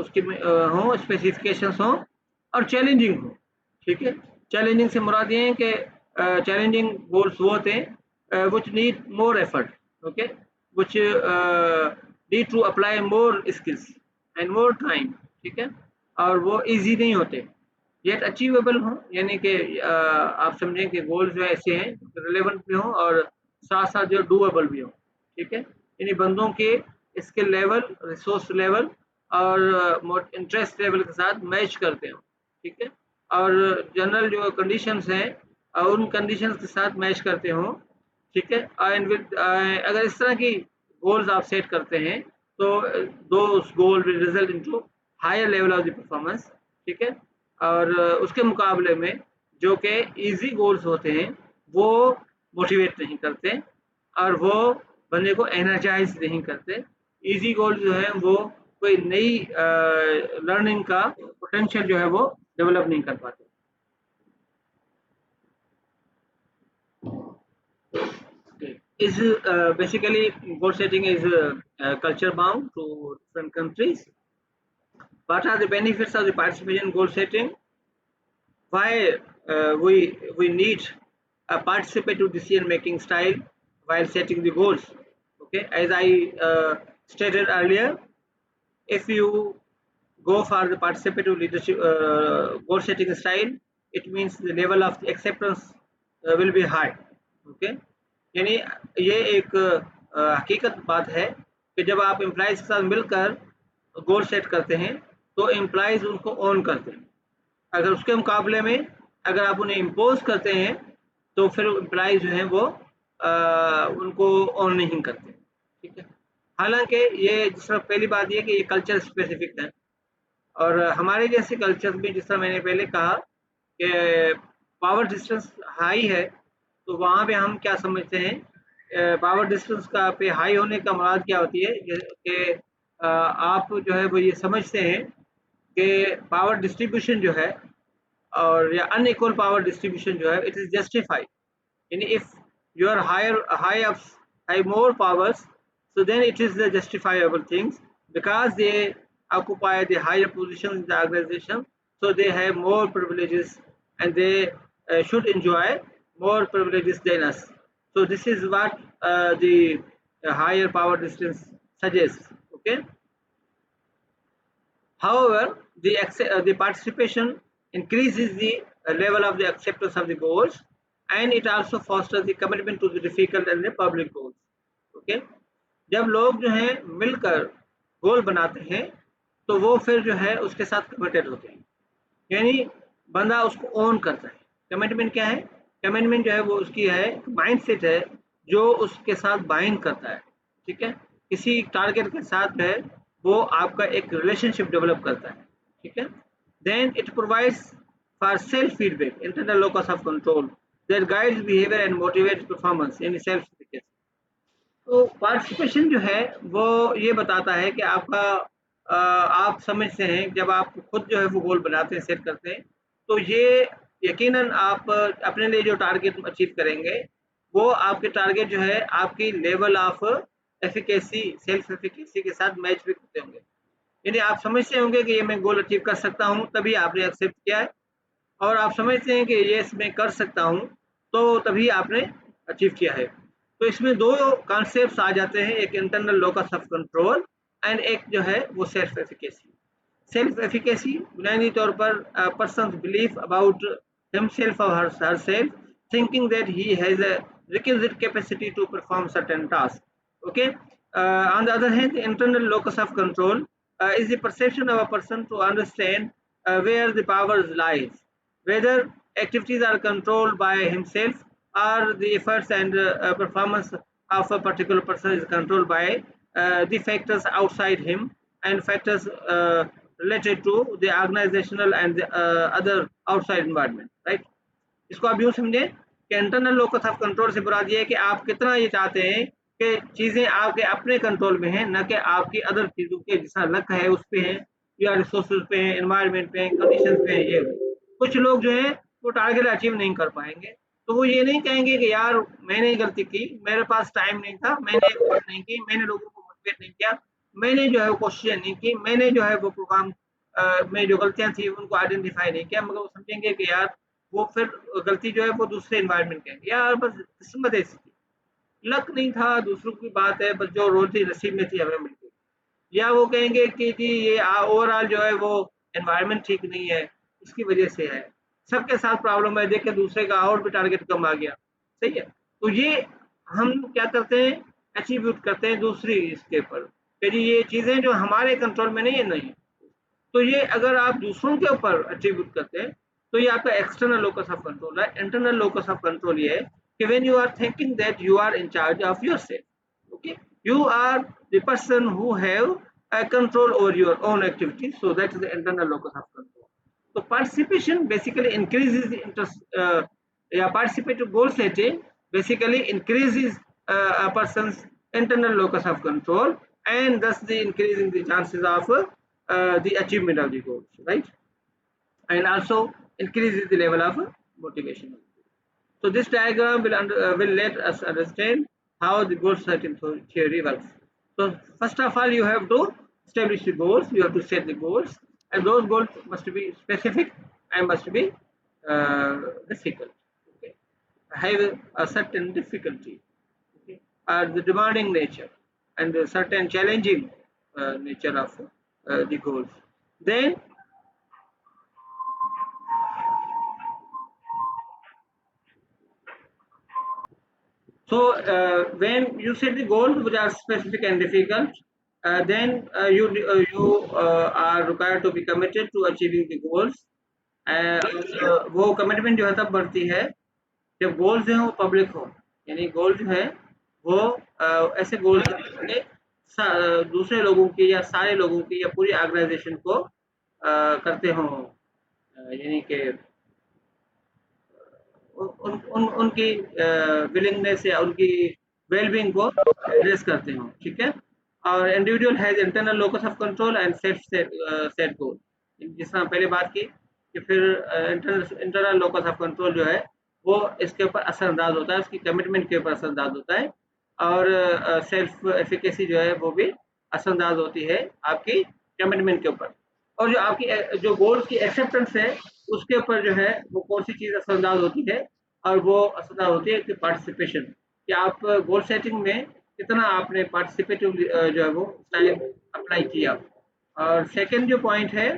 उसके हो, स्पेसिफिकेशंस हो, और चैलेंजिंग हो। ठीक है, चैलेंजिंग से मुराद ये है कि चैलेंजिंग गोल्स वो होते हैं which need more effort, okay, which need to apply more skills and more time। ठीक है, और वो इजी नहीं होते, येट अचीवेबल हो, यानी कि आप समझें कि गोल्स जो ऐसे हैं रिलेवेंट भी हों और साथ साथ जो डूएबल भी हो। ठीक है, यानी बंदों के स्किल लेवल, रिसोर्स लेवल और इंटरेस्ट लेवल के साथ मैच करते हो। ठीक है, और जनरल जो कंडीशंस हैं उन कंडीशंस के साथ मैच करते हो। ठीक है, एंड अगर इस तरह की गोल्स आप सेट करते हैं तो those goal will result into higher level of the performance. ठीक है, और उसके मुकाबले में जो कि इजी गोल्स होते हैं वो मोटिवेट नहीं करते और वो बंदे को एनर्जाइज नहीं करते। इजी गोल जो है वो कोई नई लर्निंग का पोटेंशियल जो है वो डेवलप नहीं कर पाते। Is basically goal setting is culture bound to different countries. What are the benefits of the participation in goal setting? Why we need a participative decision making style while setting the goals? Okay, as I stated earlier, if you go for the participative leadership goal setting style, it means the level of acceptance will be high. Okay, यानी ये एक हकीकत बात है कि जब आप employees के साथ मिलकर गोल सेट करते हैं तो एम्प्लॉइज उनको ऑन करते हैं। अगर उसके मुकाबले में अगर आप उन्हें इम्पोज करते हैं तो फिर एम्प्लॉइज जो हैं वो उनको ऑन नहीं करते। ठीक है, हालांकि ये जिस तरह पहली बात ये कि ये कल्चर स्पेसिफिक है और हमारे जैसे कल्चर में जिस तरह मैंने पहले कहा कि पावर डिस्टेंस हाई है तो वहाँ पे हम क्या समझते हैं पावर डिस्टेंस का पे हाई होने का मुराद क्या होती है कि आप जो है वो ये समझते हैं कि पावर डिस्ट्रीब्यूशन जो है और या अनइक्वल पावर डिस्ट्रीब्यूशन जो है इट इज जस्टिफाइड। यानी if you are high more powers so then it is the justifiable things because they occupy the higher position in the organization, so they have more privileges and they should enjoy more privileges than us. So this is what the higher power distance suggests. Okay, however the participation increases the level of the acceptance of the goals and it also fosters the commitment to the difficult and the public goals. Okay, जब लोग जो हैं मिलकर गोल बनाते हैं तो वो फिर जो है उसके साथ कमिटेड होते हैं, यानी बंदा उसको ओन करता है। कमिटमेंट क्या है? कमिटमेंट जो है वो उसकी है माइंडसेट है जो उसके साथ बाइंड करता है। ठीक है, किसी टारगेट के साथ है वो आपका एक रिलेशनशिप डेवलप करता है। ठीक है, then it provides for self feedback internal locus of control that guides behaviour and motivates performance यानी सेल्फ एफिकेसी। तो पार्टिसिपेशन जो है वो ये बताता है कि आपका आप समझते हैं जब आप खुद जो है वो गोल बनाते हैं सेट करते हैं तो ये यकीनन आप अपने लिए जो टारगेट अचीव करेंगे वो आपके टारगेट जो है आपकी level of efficacy self efficacy के साथ मैच भी करते होंगे। यानी आप समझते होंगे कि ये मैं गोल अचीव कर सकता हूँ तभी आपने एक्सेप्ट किया है और आप समझते हैं कि ये मैं कर सकता हूँ तो तभी आपने अचीव किया है। तो इसमें दो कॉन्सेप्ट्स आ जाते हैं, एक internal locus of control and एक जो है वो सेल्फ एफिकेसी। सेल्फ एफिकेसी बुनियादी तौर पर पर्सन बिलीफ अबाउट हिमसेल्फ और herself thinking that he has a requisite capacity to perform certain tasks. Okay, on the other hand, the internal locus of control is the perception of a person to understand where the powers lies, whether activities are controlled by himself or the efforts and performance of a particular person is controlled by the factors outside him and factors related to the organizational and the other outside environment, right? इसको आप यूँ समझें कि internal locus of control से मुराद ये है कि आप कितना ये चाहते हैं कि चीज़ें आपके अपने कंट्रोल में हैं, न कि आपकी अदर चीज़ों के जैसा लक है उस पे हैं या रिसोर्सेज पे हैं, एनवायरनमेंट पे हैं, कंडीशंस पे हैं। ये कुछ लोग जो हैं वो टारगेट अचीव नहीं कर पाएंगे तो वो ये नहीं कहेंगे कि यार मैंने गलती की, मेरे पास टाइम नहीं था, मैंने एफर्ट नहीं की, मैंने लोगों को मोटिवेट नहीं किया, मैंने जो है वो कोशिशें नहीं की, मैंने जो है वो प्रोग्राम में जो गलतियां थी उनको आइडेंटिफाई नहीं किया, मगर वो समझेंगे कि यार वो फिर गलती जो है वो दूसरे एनवायरनमेंट की है यार बस किस्मत ऐसी थी, लक नहीं था, दूसरों की बात है, बस जो रोटी नसीब में थी हमें मिल गई। या वो कहेंगे कि जी ये ओवरऑल जो है वो एनवायरनमेंट ठीक नहीं है, इसकी वजह से है, सबके साथ प्रॉब्लम है, देखे दूसरे का और भी टारगेट कम आ गया। सही है, तो ये हम क्या करते हैं एट्रीब्यूट करते हैं दूसरी इसके ऊपर कि जी ये चीज़ें जो हमारे कंट्रोल में नहीं है नहीं। तो ये अगर आप दूसरों के ऊपर एट्रीब्यूट करते हैं तो ये आपका एक्सटर्नल लोकस ऑफ कंट्रोल है। इंटरनल लोकस ऑफ कंट्रोल ये है कि when you are thinking that you are in charge of yourself, okay, you are the person who have control over your own activity, so that is the internal locus of control. So participation basically increases interest, participative goal setting basically increases a person's internal locus of control, and thus the increasing the chances of the achievement of the goals, right? And also increases the level of motivation. So this diagram will let us understand how the goal setting theory works. So first of all, you have to establish the goals. You have to set the goals, and those goals must be specific and must be difficult. Okay, have a certain difficulty, okay, or the demanding nature, and a certain challenging nature of the goals. Then so when you set the goals which are specific and difficult, then you are required to be committed to achieving the goals. वो commitment जो है तब बढ़ती है जब goals जो है वो पब्लिक हो, यानी गोल जो है वो ऐसे गोल्स होंगे दूसरे लोगों की या सारे लोगों की या पूरी ऑर्गेनाइजेशन को करते हों, यानी कि उनकी विलिंगनेस या उनकी वेलबींग को एड्रेस करते हो, ठीक है। और individual has internal locus of control and self set goal, जिस तरह पहले बात की कि फिर इंटरनल लोकस ऑफ कंट्रोल जो है वो इसके ऊपर असरअंदाज होता है, उसकी कमिटमेंट के ऊपर असरअंदाज होता है, और सेल्फ एफिकेसी जो है वो भी असरअंदाज होती है आपकी कमिटमेंट के ऊपर, और जो आपकी जो गोल्स की एक्सेप्टेंस है उसके ऊपर जो है वो कौन सी चीज़ असरअंदाज होती है, और वो असरअंदाज होती है कि पार्टिसिपेशन, कि आप गोल सेटिंग में कितना आपने पार्टिसिपेटिव जो है वो स्टाइल अप्लाई किया। और सेकंड जो पॉइंट है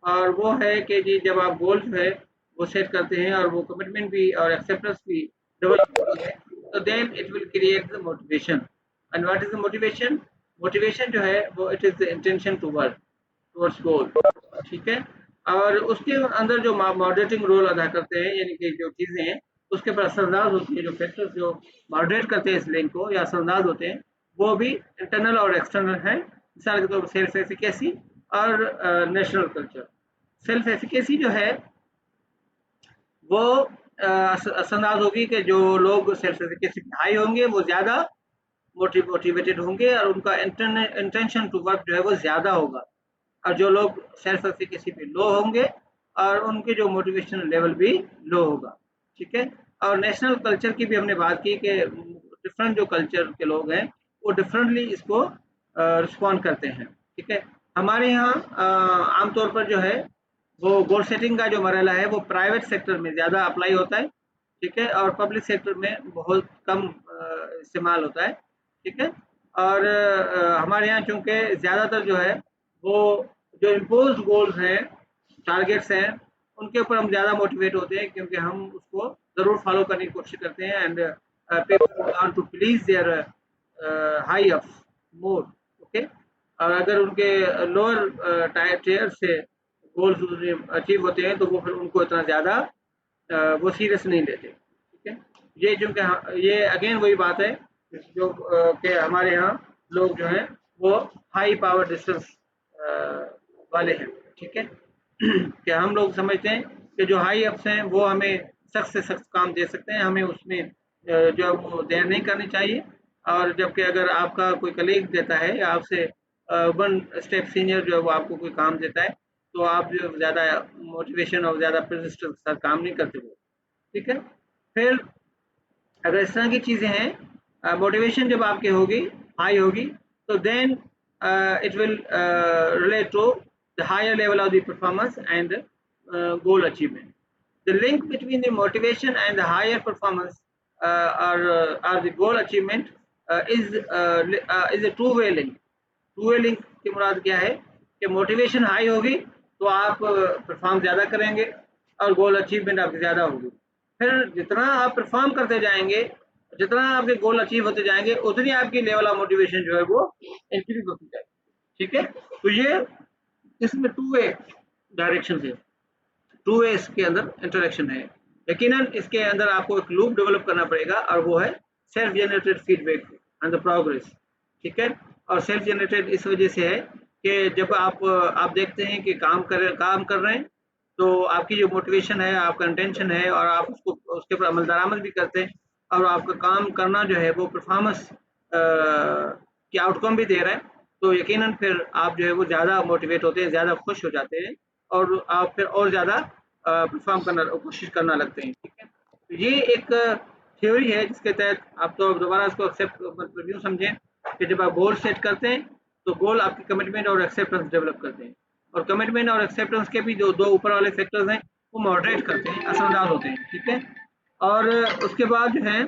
और वो है कि जी जब आप गोल जो है वो सेट करते हैं और वो कमिटमेंट भी और एक्सेप्टेंस भी डेवलप होती है, तो then it will create the motivation. And what is the motivation? Motivation जो है वो it is the intention to work towards goal, ठीक है। और उसके अंदर जो मॉडरेटिंग रोल अदा करते हैं, यानी कि जो चीज़ें हैं उसके ऊपर असरअंदाज होती है, जो फैक्टर्स जो मॉडरेट करते हैं इस लिंक को या असरअंदाज होते हैं वो भी इंटरनल और एक्सटर्नल हैं। मिसाल के तौर पर सेल्फ एफिकेसी और नेशनल कल्चर। सेल्फ एफिकेसी जो है वो असरअंदाज होगी कि जो लोग सेल्फ एफिकेसी हाई होंगे वो ज़्यादा मोटिवेटेड होंगे और उनका इंटेंशन टू वर्क जो है वो ज़्यादा होगा, और जो लोग सेल्फ एफिकेसी पे लो होंगे और उनके जो मोटिवेशन लेवल भी लो होगा, ठीक है। और नेशनल कल्चर की भी हमने बात की कि डिफरेंट जो कल्चर के लोग हैं वो डिफरेंटली इसको रिस्पॉन्ड करते हैं, ठीक है। हमारे यहाँ आमतौर पर जो है वो गोल सेटिंग का जो मरहला है वो प्राइवेट सेक्टर में ज़्यादा अप्लाई होता है, ठीक है, और पब्लिक सेक्टर में बहुत कम इस्तेमाल होता है, ठीक है। और हमारे यहाँ चूँकि ज़्यादातर जो है वो जो इम्पोज्ड गोल्स हैं, टारगेट्स हैं, उनके ऊपर हम ज़्यादा मोटिवेट होते हैं क्योंकि हम उसको ज़रूर फॉलो करने की कोशिश करते हैं, and people want to please their high ups more, okay. और अगर उनके लोअर टायर से गोल्स अचीव होते हैं तो वो फिर उनको इतना ज़्यादा वो सीरियस नहीं लेते, ठीक है। ये चूँकि ये अगेन वही बात है जो कि हमारे यहाँ लोग जो हैं वो हाई पावर डिस्टेंस वाले हैं, ठीक है। कि हम लोग समझते हैं कि जो हाई अप्स हैं वो हमें सख्त से सख्त काम दे सकते हैं, हमें उसमें जो है वो देर नहीं करनी चाहिए, और जबकि अगर आपका कोई कलीग देता है या आपसे वन स्टेप सीनियर जो है वो आपको कोई काम देता है तो आप जो ज़्यादा मोटिवेशन और ज़्यादा परसिस्टेंस के साथ काम नहीं करते हो, ठीक है। फिर अगर इस तरह की चीज़ें हैं, मोटिवेशन जब आपकी होगी हाई होगी तो then it will relate to the higher level of the performance and goal achievement. The link between the motivation and the higher performance or the goal achievement is a two-way link. Two-way link की मुराद क्या है कि motivation high होगी तो आप perform ज़्यादा करेंगे और गोल अचीवमेंट आपकी ज़्यादा होगी। फिर जितना आप परफॉर्म करते जाएंगे, जितना आपके गोल अचीव होते जाएंगे, उतनी आपकी लेवल ऑफ मोटिवेशन जो है वो इंक्रीज होती जाएगी, ठीक है। तो ये इसमें टू वे डायरेक्शन है, टू वे इसके अंदर इंटरेक्शन है। यकीनन इसके अंदर आपको एक लूप डेवलप करना पड़ेगा और वो है self generated feedback and the progress, ठीक है। और सेल्फ जनरेटेड इस वजह से है कि जब आप देखते हैं कि काम कर रहे हैं तो आपकी जो मोटिवेशन है, आपका इंटेंशन है और आप उसको उसके ऊपर अमल दरामद भी करते हैं और आपका काम करना जो है वो परफॉर्मेंस की आउटकम भी दे रहा है, तो यकीनन फिर आप जो है वो ज़्यादा मोटिवेट होते हैं, ज़्यादा खुश हो जाते हैं और आप फिर और ज़्यादा परफॉर्म करना कोशिश करना लगते हैं। ठीक है, तो ये एक थ्योरी है जिसके तहत आप तो दोबारा इसको एक्सेप्ट मतलब यूँ समझें कि जब आप गोल सेट करते हैं तो गोल आपकी कमिटमेंट और एक्सेप्टेंस डेवलप करते हैं और कमिटमेंट और एक्सेप्टेंस के भी जो दो ऊपर वाले फैक्टर्स हैं वो मॉडरेट करते हैं, असरदार होते हैं। ठीक है, और उसके बाद जो है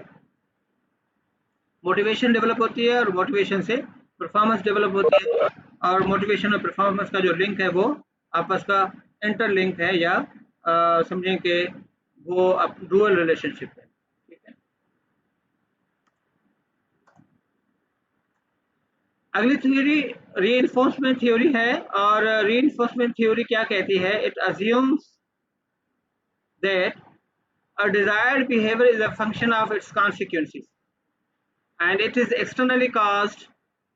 मोटिवेशन डेवलप होती है और मोटिवेशन से परफॉर्मेंस डेवलप होती है और मोटिवेशन और परफॉर्मेंस का जो लिंक है वो आपस का इंटरलिंक है या समझें कि वो डुअल रिलेशनशिप है। ठीक है, अगली थ्योरी रीइंफोर्समेंट थ्योरी है और रीइंफोर्समेंट थ्योरी क्या कहती है? It assumes that a desired behavior is a function of its consequences and it is externally caused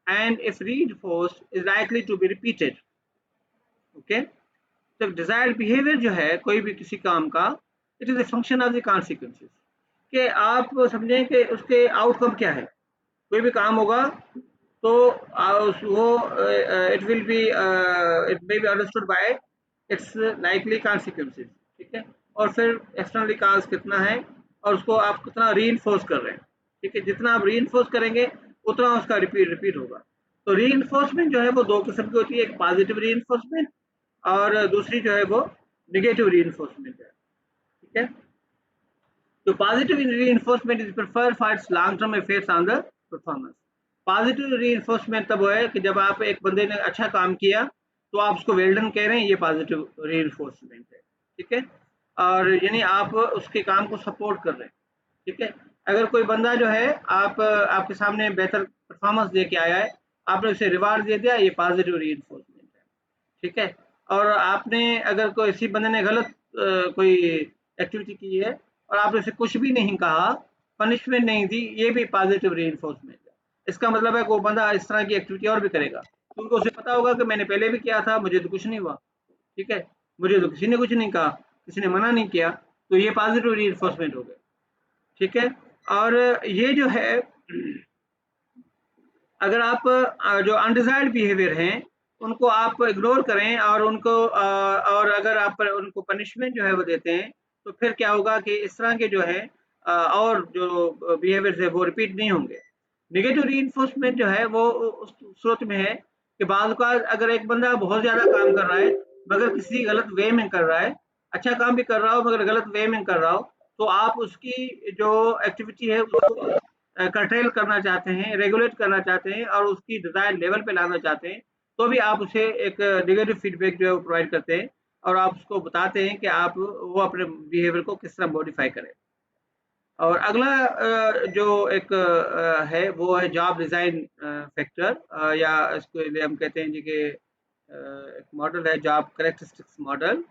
and if reinforced is likely to be repeated. Okay, तो desired behaviour जो है कोई भी किसी काम का, it is a function of the consequences, कि आप समझें कि उसके आउटकम क्या है। कोई भी काम होगा तो वो it will be it may be understood by it's likely consequences. ठीक है, और फिर एक्सटर्नली काज कितना है और उसको आप कितना री कर रहे हैं। ठीक है, जितना आप री करेंगे उतना उसका रिपीट रिपीट होगा। तो री जो है वो दो किस्म की होती है, एक पॉजिटिव री और दूसरी जो है वो नेगेटिव री है। ठीक है, तो positive reinforcement is preferred for its long term effects on the performance. Positive reinforcement तब है कि जब आप एक बंदे ने अच्छा काम किया तो आप उसको वेल डन कह रहे हैं, ये पॉजिटिव रीइंफोर्समेंट है। ठीक है, और यानी आप उसके काम को सपोर्ट कर रहे हैं। ठीक है, अगर कोई बंदा जो है आप आपके सामने बेहतर परफॉर्मेंस दे के आया है, आपने उसे रिवार्ड दे दिया, ये पॉजिटिव रीइंफोर्समेंट है। ठीक है, और आपने अगर कोई किसी बंदे ने गलत कोई एक्टिविटी की है और आपने उसे कुछ भी नहीं कहा, पनिशमेंट नहीं दी, ये भी पॉजिटिव रीइंफोर्समेंट है। इसका मतलब है कि वो बंदा इस तरह की एक्टिविटी और भी करेगा क्योंकि उसे पता होगा कि मैंने पहले भी किया था, मुझे तो कुछ नहीं हुआ। ठीक है, मुझे तो किसी ने कुछ नहीं कहा, किसी ने मना नहीं किया, तो ये पॉजिटिव रीइंफोर्समेंट हो गया। ठीक है, और ये जो है अगर आप जो अनडिजायर्ड बिहेवियर हैं उनको आप इग्नोर करें और उनको और अगर आप उनको पनिशमेंट जो है वो देते हैं तो फिर क्या होगा कि इस तरह के जो है और जो बिहेवियर्स है वो रिपीट नहीं होंगे। नेगेटिव रीइंफोर्समेंट जो है वो उस सूरत में है कि बाद का अगर एक बंदा बहुत ज़्यादा काम कर रहा है मगर किसी गलत वे में कर रहा है, अच्छा काम भी कर रहा हो मगर गलत वे में कर रहा हो, तो आप उसकी जो एक्टिविटी है उसको कंट्रोल करना चाहते हैं, रेगुलेट करना चाहते हैं और उसकी डिजायर्ड लेवल पे लाना चाहते हैं, तो भी आप उसे एक नेगेटिव फीडबैक जो है वो प्रोवाइड करते हैं और आप उसको बताते हैं कि आप वो अपने बिहेवियर को किस तरह मॉडिफाई करें। और अगला जो एक है वो है जॉब डिज़ाइन फैक्टर या इसको लिए हम कहते हैं जी कि एक मॉडल है जॉब कैरेक्टरिस्टिक्स मॉडल।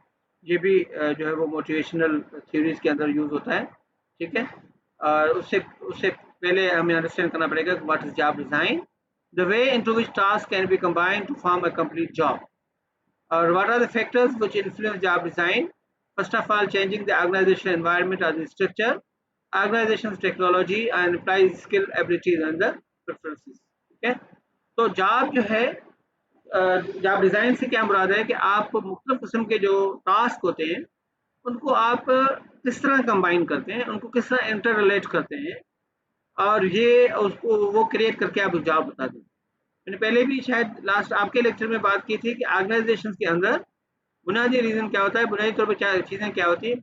ये भी जो है वो मोटिवेशनल थ्योरीज के अंदर यूज होता है। ठीक है, और उससे उससे पहले हमें अंडरस्टैंड करना पड़ेगा what is job design, the way into which task can be combined to form a complete job और what are the factors which influence job design? First of all, changing the organizational environment or the structure, organization's technology and employees skill abilities and the preferences. ठीक है, तो job जो है job design से क्या मुराद है कि आप मुख्तलिफ किस्म के जो टास्क होते हैं उनको आप किस तरह कंबाइन करते हैं, उनको किस तरह इंटर रिलेट करते हैं और ये उसको वो क्रिएट करके आप जॉब बता दें। मैंने पहले भी शायद लास्ट आपके लेक्चर में बात की थी कि ऑर्गेनाइजेशन के अंदर बुनियादी रीजन क्या होता है, बुनियादी तौर पर क्या चीज़ें क्या होती है,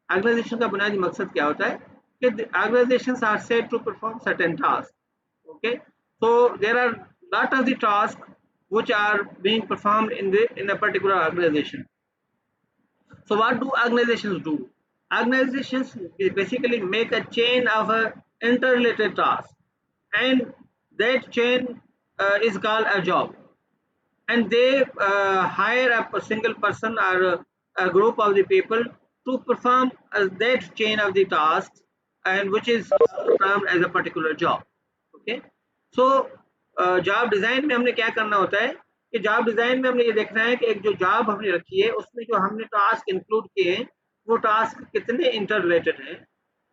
ऑर्गेनाइजेशन का बुनियादी मकसद क्या होता है कि organisation are set to perform certain task. Okay, so there are lot of the tasks which are being performed in a particular organization. So what do organizations do? Organizations basically make a chain of interrelated tasks and that chain is called a job, and they hire a single person or a group of the people to perform that chain of the tasks and which is termed as a particular job. Okay, so job design में हमने क्या करना होता है कि job design में हमने ये देखना है कि एक जो जॉब हमने रखी है उसमें जो हमने टास्क इंक्लूड किए हैं वो टास्क कितने इंटर रिलेटेड हैं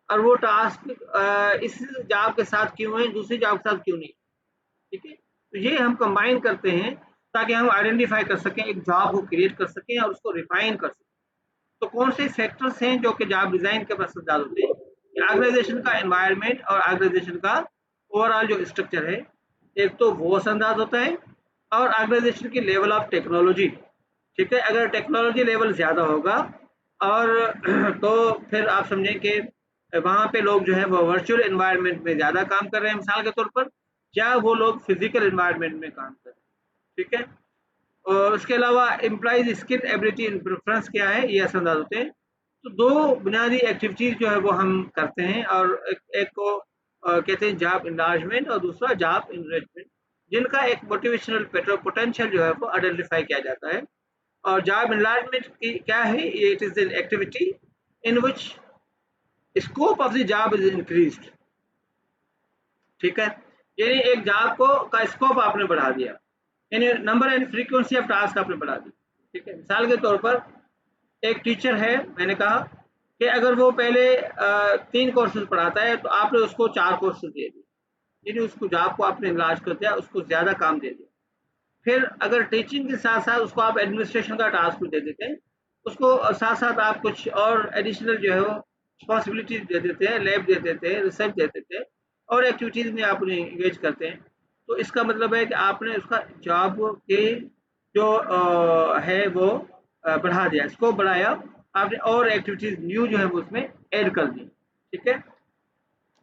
और वो टास्क इस जॉब के साथ क्यों है, दूसरी जॉब के साथ क्यों नहीं। ठीक है, तो ये हम कंबाइन करते हैं ताकि हम आइडेंटिफाई कर सकें, एक जॉब को क्रिएट कर सकें और उसको रिफाइन कर सकें। तो कौन से फैक्टर्स हैं जो कि जॉब डिज़ाइन के असरदार होते हैं। ऑर्गेनाइजेशन का एनवायरनमेंट और ऑर्गेनाइजेशन का ओवरऑल जो स्ट्रक्चर है, एक तो वो असरअंदाज होता है और ऑर्गेनाइजेशन की लेवल ऑफ टेक्नोलॉजी। ठीक है, अगर टेक्नोलॉजी लेवल ज़्यादा होगा और तो फिर आप समझें कि वहाँ पे लोग जो है वो वर्चुअल एनवायरनमेंट में ज़्यादा काम कर रहे हैं मिसाल के तौर पर, या वो लोग फिजिकल एनवायरनमेंट में काम कर रहे हैं। ठीक है, और उसके अलावा employees skill ability and preference क्या है, ये असरअंदाज होते हैं। तो दो बुनियादी एक्टिविटीज जो है वो हम करते हैं और एक को कहते हैं जॉब इनलार्जमेंट और दूसरा जॉब इनरिचमेंट, जिनका एक मोटिवेशनल पोटेंशियल जो है वो आइडेंटिफाई किया जाता है। और जॉब इनलार्जमेंट की क्या है, it is an activity in which scope of the job is increased. ठीक है, यानी एक जॉब को का स्कोप आपने बढ़ा दिया, यानी number and frequency of task आपने बढ़ा दी। ठीक है, मिसाल के तौर पर एक टीचर है, मैंने कहा कि अगर वो पहले 3 कोर्सेज पढ़ाता है तो आपने उसको 4 कोर्सेज दे दिए, यानी उसको जॉब को आपने इनलार्ज कर दिया, उसको ज़्यादा काम दे दिया। फिर अगर टीचिंग के साथ साथ उसको आप एडमिनिस्ट्रेशन का टास्क भी दे देते हैं, उसको साथ साथ आप कुछ और एडिशनल जो है वो रिस्पॉन्सिबिलिटीज दे देते हैं, लैब दे देते हैं, रिसर्च दे देते हैं और एक्टिविटीज़ में आप उन्हें इंगेज करते हैं। तो इसका मतलब है कि आपने उसका जॉब के जो है वो बढ़ा दिया, स्कोप बढ़ाया, आपने और एक्टिविटीज़ न्यू जो है वो उसमें ऐड कर दी। ठीक है,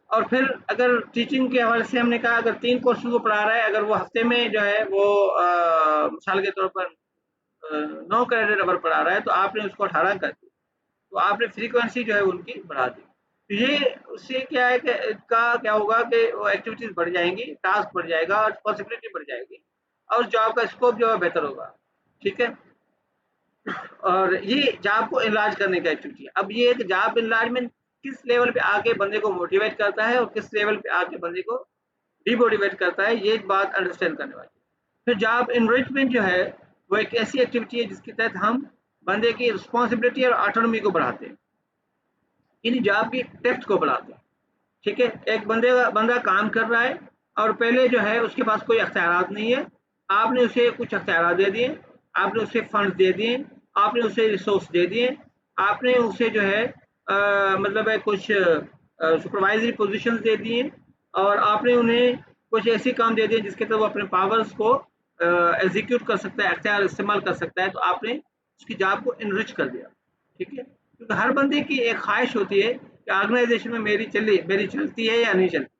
और फिर अगर टीचिंग के हवाले से हमने कहा अगर 3 कोर्सेज वो पढ़ा रहा है, अगर वो हफ्ते में जो है वो मिसाल के तौर पर 9 क्रेडिट अवर पढ़ा रहा है तो आपने उसको 18 कर दी, तो आपने फ्रीक्वेंसी जो है उनकी बढ़ा दी। तो ये उससे क्या है कि इसका क्या होगा कि वो एक्टिविटीज बढ़ जाएंगी, टास्क बढ़ जाएगा और पॉसिबिलिटी बढ़ जाएगी और जॉब का स्कोप जो है बेहतर होगा। ठीक है, और ये जॉब को इनलार्ज करने का एक्टिविटी है। अब ये जॉब इनलार्जमेंट किस लेवल पे आके बंदे को मोटिवेट करता है और किस लेवल पे आके बंदे को डिमोटिवेट करता है, ये बात अंडरस्टैंड करने वाली। फिर जॉब इनरिचमेंट जो है वो एक ऐसी एक्टिविटी है जिसके तहत हम बंदे की रिस्पॉन्सिबिलिटी और ऑटोनॉमी को बढ़ाते हैं, यानी जॉब की डेप्थ को बढ़ाते हैं। ठीक है, एक बंदा काम कर रहा है और पहले जो है उसके पास कोई अख्तियारात नहीं है, आपने उसे कुछ अख्तियारात दे दिए, आपने उसे फंड दे दिए, आपने उसे रिसोर्स दे दिए, आपने उसे जो है मतलब है कुछ सुपरवाइजरी पोजीशंस दे दिए और आपने उन्हें कुछ ऐसे काम दे दिए जिसके तहत वो अपने पावर्स को एग्जीक्यूट कर सकता है, अख्तियार इस्तेमाल कर सकता है, तो आपने उसकी जॉब को इनरिच कर दिया। ठीक है, क्योंकि हर बंदे की एक ख्वाहिश होती है कि ऑर्गेनाइजेशन में मेरी चलती है या नहीं चलती,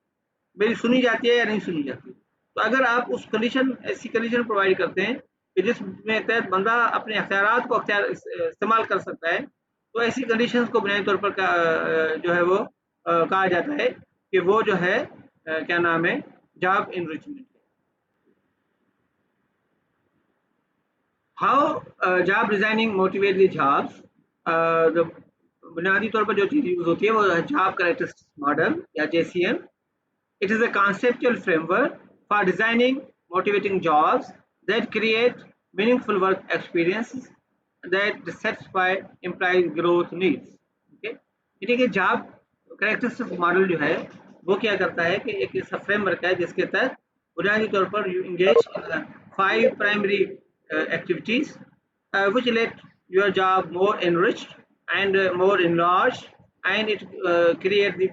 मेरी सुनी जाती है या नहीं सुनी जाती। तो अगर आप उस कंडीशन ऐसी कंडीशन प्रोवाइड करते हैं कि जिसमें तहत बंदा अपने अख्तियारात को इस्तेमाल कर सकता है, तो ऐसी कंडीशंस को बुनियादी तौर पर जो है वो कहा जाता है कि वो जो है क्या नाम है, job enrichment. How job designing motivate the jobs, जो बुनियादी तौर पर जो चीज़ यूज होती है वो जॉब कैरेक्टरिस्टिक्स मॉडल या JCM। It is a conceptual framework for designing motivating jobs that create meaningful work experiences that satisfy employees' growth needs. Okay? यानी कि जॉब कैरेक्टरिस्टिक्स मॉडल जो है वो क्या करता है कि एक ऐसा फ्रेमवर्क है जिसके तहत बुनियादी तौर पर you engage in 5 primary activities which let your job more enriched and more enlarged, and it create the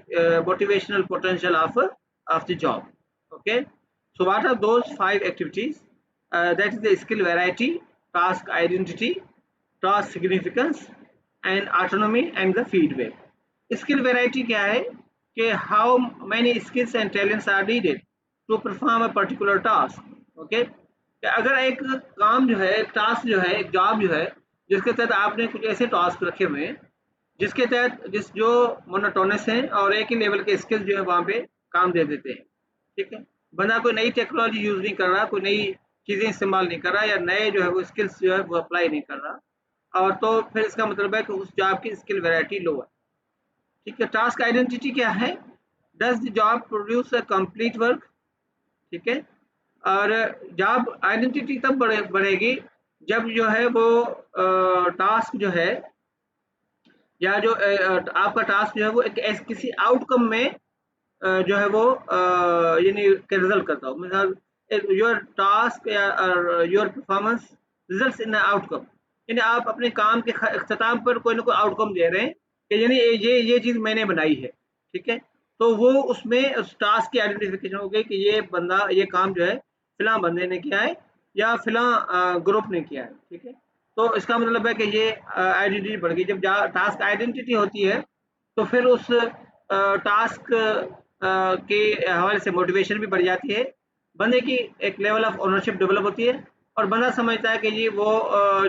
motivational potential of the job. Okay, so what are those 5 activities? That is the skill variety, task identity, task significance, and autonomy, and the feedback. Skill variety क्या है कि how many skills and talents are needed to perform a particular task. Okay, कि अगर एक काम जो है, एक टास्क जो है, एक जॉब जो है जिसके तहत आपने कुछ ऐसे टास्क रखे हुए हैं जिसके तहत जो मोनोटोनस है और एक ही लेवल के स्किल्स जो है वहाँ पे काम दे देते हैं। ठीक है, बंदा कोई नई टेक्नोलॉजी यूज नहीं कर रहा, कोई नई चीज़ें इस्तेमाल नहीं कर रहा या नए जो है वो स्किल्स जो है वो अप्लाई नहीं कर रहा, और तो फिर इसका मतलब है कि उस जॉब की स्किल वैरायटी लो है। ठीक है, टास्क आइडेंटिटी क्या है, does the job produce a complete work. ठीक है, और जॉब आइडेंटिटी तब बढ़ेगी जब जो है वो टास्क जो है या जो आपका टास्क जो है वो किसी आउटकम में जो है वो यानी के रिजल्ट करता हो। मिसाल योर टास्क या your performance results in outcome, यानी आप अपने काम के अख्ताम पर कोई ना कोई आउटकम दे रहे हैं कि यानी ये चीज़ मैंने बनाई है, ठीक है। तो वो उसमें उस टास्क की आइडेंटिफिकेशन हो गई कि ये बंदा ये काम जो है फिलां बंदे ने किया है या फिलां ग्रुप ने किया है, ठीक है। तो इसका मतलब है कि ये आइडेंटिटी बढ़ गई। जब टास्क आइडेंटिटी होती है तो फिर उस टास्क के हवाले से मोटिवेशन भी बढ़ जाती है, बंदे की एक लेवल ऑफ ओनरशिप डेवलप होती है और बंदा समझता है कि ये वो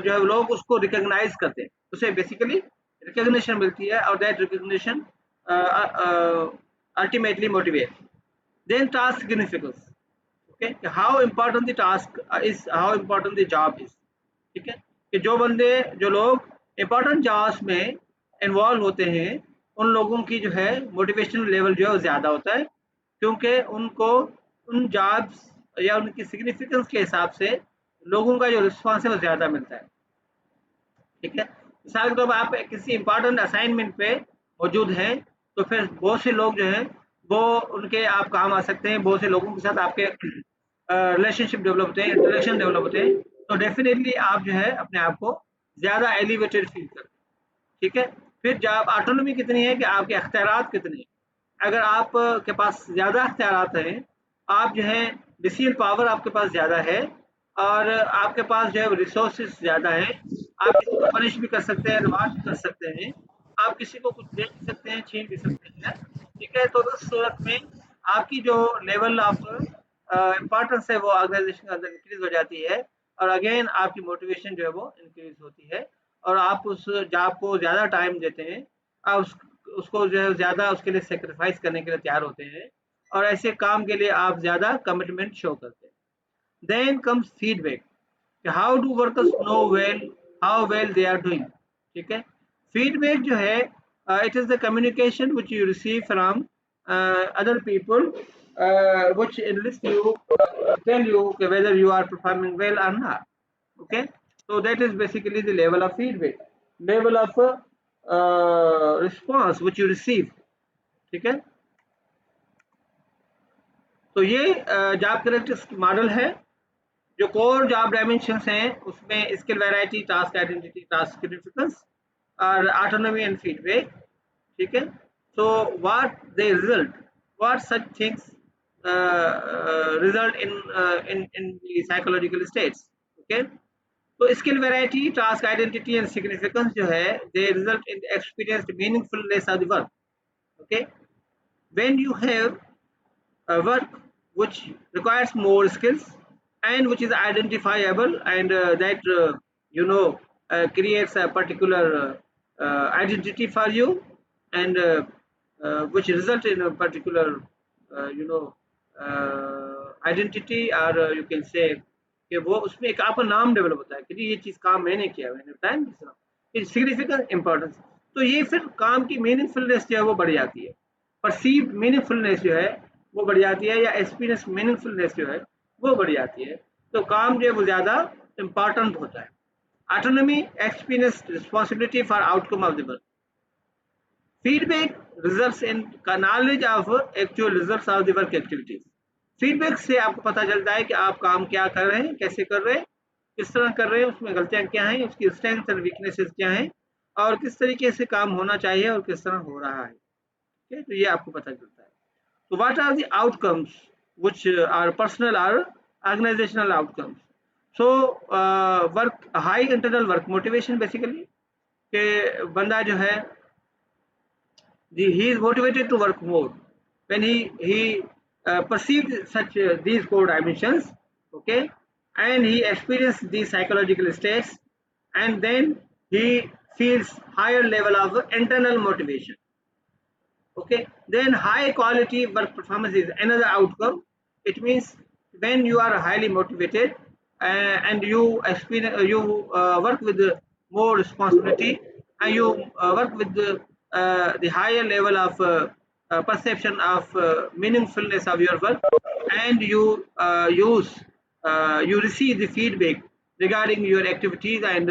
जो है लोग उसको रिकॉग्नाइज करते हैं, उसे बेसिकली रिकॉग्निशन मिलती है और that recognition ultimately motivate. Then task significance, okay, how important the task is, how important the job is, ठीक है। कि जो लोग इम्पोर्टेंट जॉब्स में इन्वॉल्व होते हैं उन लोगों की जो है मोटिवेशन लेवल जो है वो ज़्यादा होता है, क्योंकि उनको उन जॉब्स या उनकी सिग्निफिकेंस के हिसाब से लोगों का जो रिस्पॉन्स है वो ज़्यादा मिलता है, ठीक है। मिसाल के तौर पर आप किसी इंपॉर्टेंट असाइनमेंट पे मौजूद हैं तो फिर बहुत से लोग जो हैं वो उनके आप काम आ सकते हैं, बहुत से लोगों के साथ आपके रिलेशनशिप डेवलप होते हैं, इंटरेक्शन डेवलप होते हैं, तो डेफिनेटली आप जो है अपने आप को ज़्यादा एलिवेटेड फील करते हैं, ठीक है। फिर जब ऑटोनॉमी कितनी है कि आपके अख्तियारात कितने हैं, अगर आप के पास ज़्यादा अख्तियारात हैं, आप जो है डिसीजन पावर आपके पास ज़्यादा है और आपके पास जो है रिसोर्सेज ज़्यादा है, आप किसी को पनिश भी कर सकते हैं, रिवार्ड भी कर सकते हैं, आप किसी को कुछ दे भी सकते हैं, छीन भी सकते हैं, ठीक है। तो उस सूरत में आपकी जो लेवल ऑफ इम्पोर्टेंस है वो ऑर्गेनाइजेशन के अंदर इंक्रीज हो जाती है और अगेन आपकी मोटिवेशन जो है वो इंक्रीज होती है और आप उस जॉब को ज़्यादा टाइम देते हैं, आप उसको जो है ज़्यादा उसके लिए सेक्रीफाइस करने के लिए तैयार होते हैं और ऐसे काम के लिए आप ज़्यादा कमिटमेंट शो करते हैं। Then comes feedback, how do workers know well how well they are doing, ठीक है। फीडबैक जो है it is the communication which you receive from other people which enlist you tell you whether you are performing well or not, okay। So that is basically the level of feedback, level of response which you receive, ठीक है। तो ये job characteristic model है। जो core job dimensions हैं उसमें skill variety, task identity, task significance और autonomy and feedback, ठीक है। So what they result, what such things result in psychological states, okay. तो skill variety, task identity and significance जो है they result in experienced meaningfulness of the work, okay. When you have work which requires more skills and which is identifiable and that creates a particular identity for you and which result in a particular identity or you can say कि वो उसमें एक आपका नाम develop होता है कि जी ये चीज़ काम मैंने किया, मैंने बताया ना, सिग्निफिकेंट इंपॉर्टेंस। तो ये फिर काम की मीनिंगफुलनेस जो है वो बढ़ जाती है, परसीव मीनिंगफुलनेस जो है वो बढ़ जाती है या एक्सपीरियंस मीनिंगफुलनेस जो है वो बढ़ जाती है। तो काम जो है वो ज़्यादा इम्पॉर्टेंट होता है। Autonomy, experience, responsibility for outcome of the work. Feedback results in का knowledge of actual results of the work activities. Feedback से आपको पता चलता है कि आप काम क्या कर रहे हैं, कैसे कर रहे हैं, किस तरह कर रहे हैं, उसमें गलतियां क्या हैं, उसकी स्ट्रेंथ एंड वीकनेसेस क्या हैं और किस तरीके से काम होना चाहिए और किस तरह हो रहा है, ठीक है। तो ये आपको पता चलता है। So what are the outcomes which are personal or organizational outcomes? So work, high internal work motivation basically कि बंदा जो है he is motivated to work more when he perceives such these core dimensions, okay, and he experiences these psychological states and then he feels higher level of internal motivation, okay. Then high quality work performance is another outcome. It means when you are highly motivated and you experience work with more responsibility and you work with the higher level of perception of meaningfulness of your work, and you receive the feedback regarding your activities, and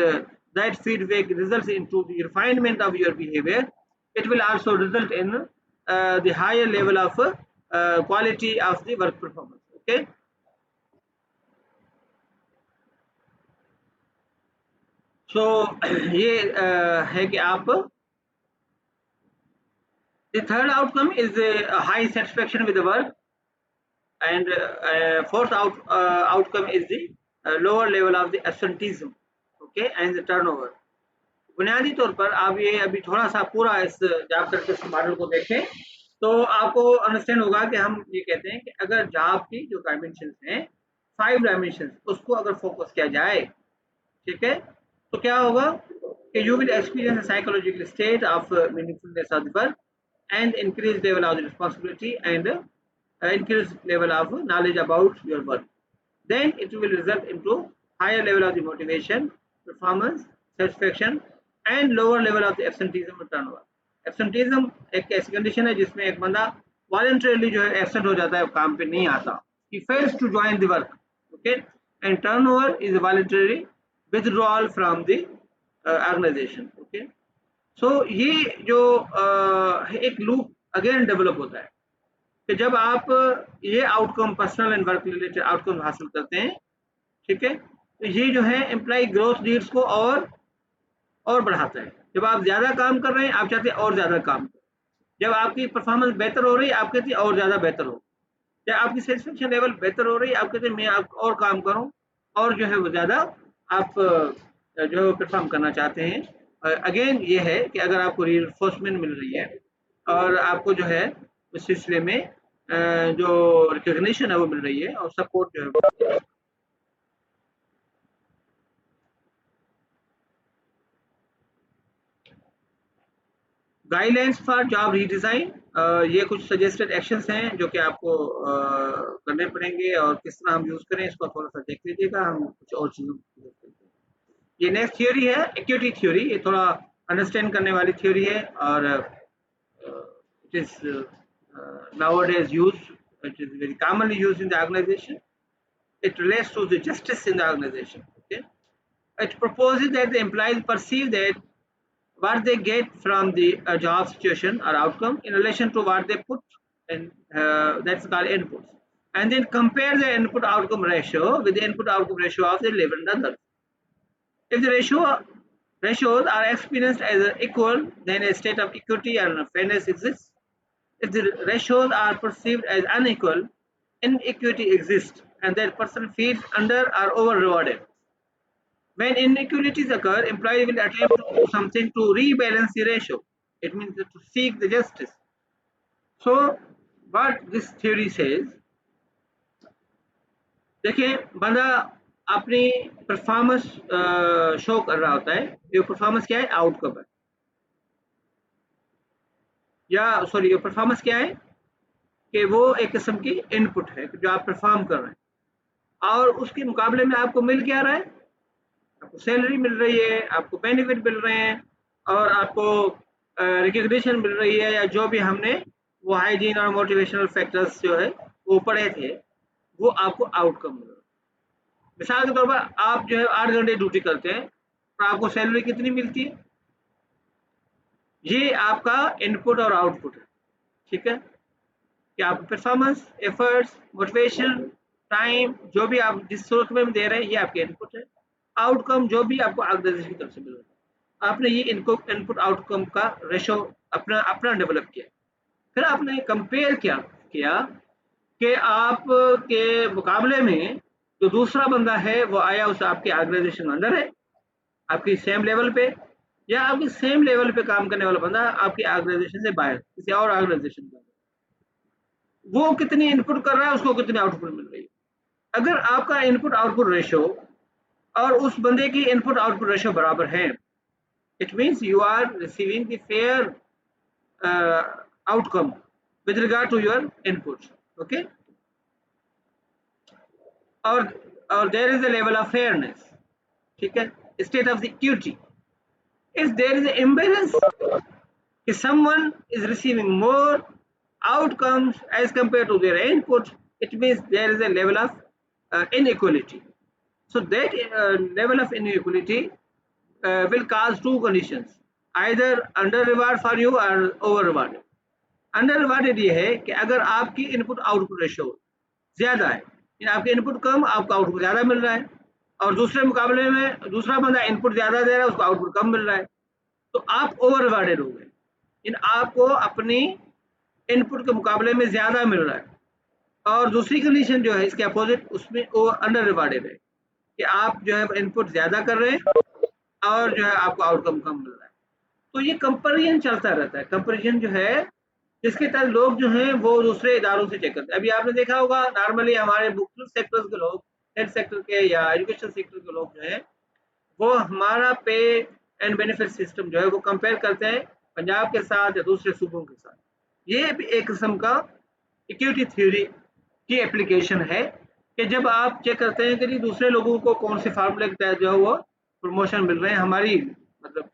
that feedback results into the refinement of your behavior. It will also result in the higher level of quality of the work performance. Okay. So ये है कि आप, the third outcome is a high satisfaction with the work, and fourth outcome is the lower level of the absenteeism, okay, and the turnover. बुनियादी तौर पर आप ये अभी थोड़ा सा पूरा इस जॉब कैरेक्टरिस्टिक मॉडल को देखें तो आपको अंडरस्टैंड होगा कि हम ये कहते हैं कि अगर जॉब की जो डायमेंशंस हैं, 5 डायमेंशंस, उसको अगर फोकस किया जाए, ठीक है, तो क्या होगा कि you will experience psychological state of meaningfulness of the work, and increase level of the responsibility, and increase level of knowledge about your work. Then it will result into higher level of the motivation, performance, satisfaction, and lower level of the absenteeism and turnover. Absenteeism एक ऐसी condition है जिसमें एक बंदा voluntarily जो है absent हो जाता है, काम पे नहीं आता, he fails to join the work, okay, and turnover is a voluntary withdrawal from the organization, okay. सो ये जो एक लूप अगेन डेवलप होता है कि जब आप ये outcome, personal and work related outcome हासिल करते हैं, ठीक है, तो ये जो है एम्प्लॉय ग्रोथ नीड्स को और बढ़ाता है। जब आप ज़्यादा काम कर रहे हैं, आप चाहते हैं और ज़्यादा काम करें। जब आपकी परफॉर्मेंस बेहतर हो रही है, आप कहते हैं और ज़्यादा बेहतर हो। जब आपकी सेटिस्फेक्शन लेवल बेहतर हो रही है, आप कहते हैं मैं आप और काम करूँ, और जो है वो ज़्यादा आप जो है परफॉर्म करना चाहते हैं। अगेन ये है कि अगर आपको रीइंफोर्समेंट मिल रही है और आपको जो है उस सिलसिले में जो रिकॉग्निशन है वो मिल रही है और सपोर्ट जो है गाइडलाइंस फॉर जॉब रीडिज़ाइन, ये कुछ सजेस्टेड एक्शंस हैं जो कि आपको करने पड़ेंगे, और किस तरह हम यूज़ करें इसको थोड़ा सा देख लीजिएगा। हम कुछ और चीज़ों, ये नेक्स्ट थ्योरी है एक्यूटी थ्योरी, ये थोड़ा अंडरस्टैंड करने वाली थ्योरी है, और it is nowadays used, it is very commonly used in the organization. It relates to the justice in the organization, okay. It proposes that the employees perceive that what they get from the job situation or outcome in relation to what they put, and that's called inputs, and then compare the input outcome ratio with the input outcome ratio of the level others. If the ratios are experienced as equal, then a state of equity and fairness exists. If the ratios are perceived as unequal, inequity exists, and that person feels under or over rewarded. When inequalities occur, employee will attempt to do something to rebalance the ratio. It means to seek the justice. So, what this theory says, देखिए बंदा अपनी performance show कर रहा होता है, ये performance क्या है, आउटकम है, या सॉरी ये परफॉर्मेंस क्या है कि वो एक किस्म की इनपुट है जो आप परफॉर्म कर रहे हैं, और उसके मुकाबले में आपको मिल क्या रहा है, आपको सैलरी मिल रही है, आपको बेनिफिट मिल रहे हैं, और आपको रिकग्निशन मिल रही है, या जो भी हमने वो हाइजीन और मोटिवेशनल फैक्टर्स जो है वो पढ़े थे, वो आपको आउटकम मिल रहा है। मिसाल के तौर पर आप जो है 8 घंटे ड्यूटी करते हैं और आपको सैलरी कितनी मिलती है, ये आपका इनपुट और आउटपुट है, ठीक है, कि आप परफॉर्मेंस, एफर्ट्स, मोटिवेशन, टाइम, जो भी आप जिस सूरत में दे रहे हैं, ये आपके इनपुट है। आउटकम जो भी आपको ऑर्गेनाइजेशन की तरफ से मिल रहा है, आपने ये इनपुट आउटकम का रेशो अपना अपना डेवलप किया, फिर आपने कंपेयर किया कि आप के मुकाबले में जो दूसरा बंदा है वो आया उस आपके ऑर्गेनाइजेशन में अंदर है, आपकी सेम लेवल पे, या आपकी सेम लेवल पे काम करने वाला बंदा आपकी ऑर्गेनाइजेशन से बाहर किसी और ऑर्गेनाइजेशन में, वो कितनी इनपुट कर रहा है, उसको कितनी आउटपुट मिल रही है। अगर आपका इनपुट आउटपुट रेशो और उस बंदे की इनपुट आउटपुट रेशो बराबर है, it means you are receiving the fair outcome with regard to your inputs, okay, or there is a level of fairness, ठीक है, state of the equity. If there is an imbalance, if someone is receiving more outcomes as compared to their input, it means there is a level of inequality. So that level of inequality will cause two conditions, either under reward for you or over rewarded. Under rewarded ये है कि अगर आपकी input output ratio ज्यादा है, आपके input कम, आपका output ज्यादा मिल रहा है, और दूसरे मुकाबले में दूसरा बंदा इनपुट ज्यादा दे रहा है, उसको आउटपुट कम मिल रहा है, तो आप ओवर रिवार्डेड हो गए। आपको अपनी इनपुट के मुकाबले में ज्यादा मिल रहा है। और दूसरी कंडीशन जो है इसके अपोजिट, उसमें वो अंडर रिवार्डेड है कि आप जो है इनपुट ज्यादा कर रहे हैं और जो है आपको आउटकम कम मिल रहा है। तो ये कंपैरिजन चलता रहता है। कंपैरिजन जो है इसके तहत लोग जो हैं वो दूसरे इदारों से चेक करते हैं। अभी आपने देखा होगा नॉर्मली हमारे मुख्तलिफ सेक्टर्स के लोग, हेल्थ सेक्टर के या एजुकेशन सेक्टर के लोग जो हैं वो हमारा पे एंड बेनिफिट सिस्टम जो है वो कंपेयर करते हैं पंजाब के साथ या दूसरे सूबों के साथ। ये भी एक किस्म का इक्विटी थ्योरी की एप्लीकेशन है कि जब आप चेक करते हैं कि दूसरे लोगों को कौन से फार्मूले के तहत जो है वो प्रमोशन मिल रहे हैं, हमारी मतलब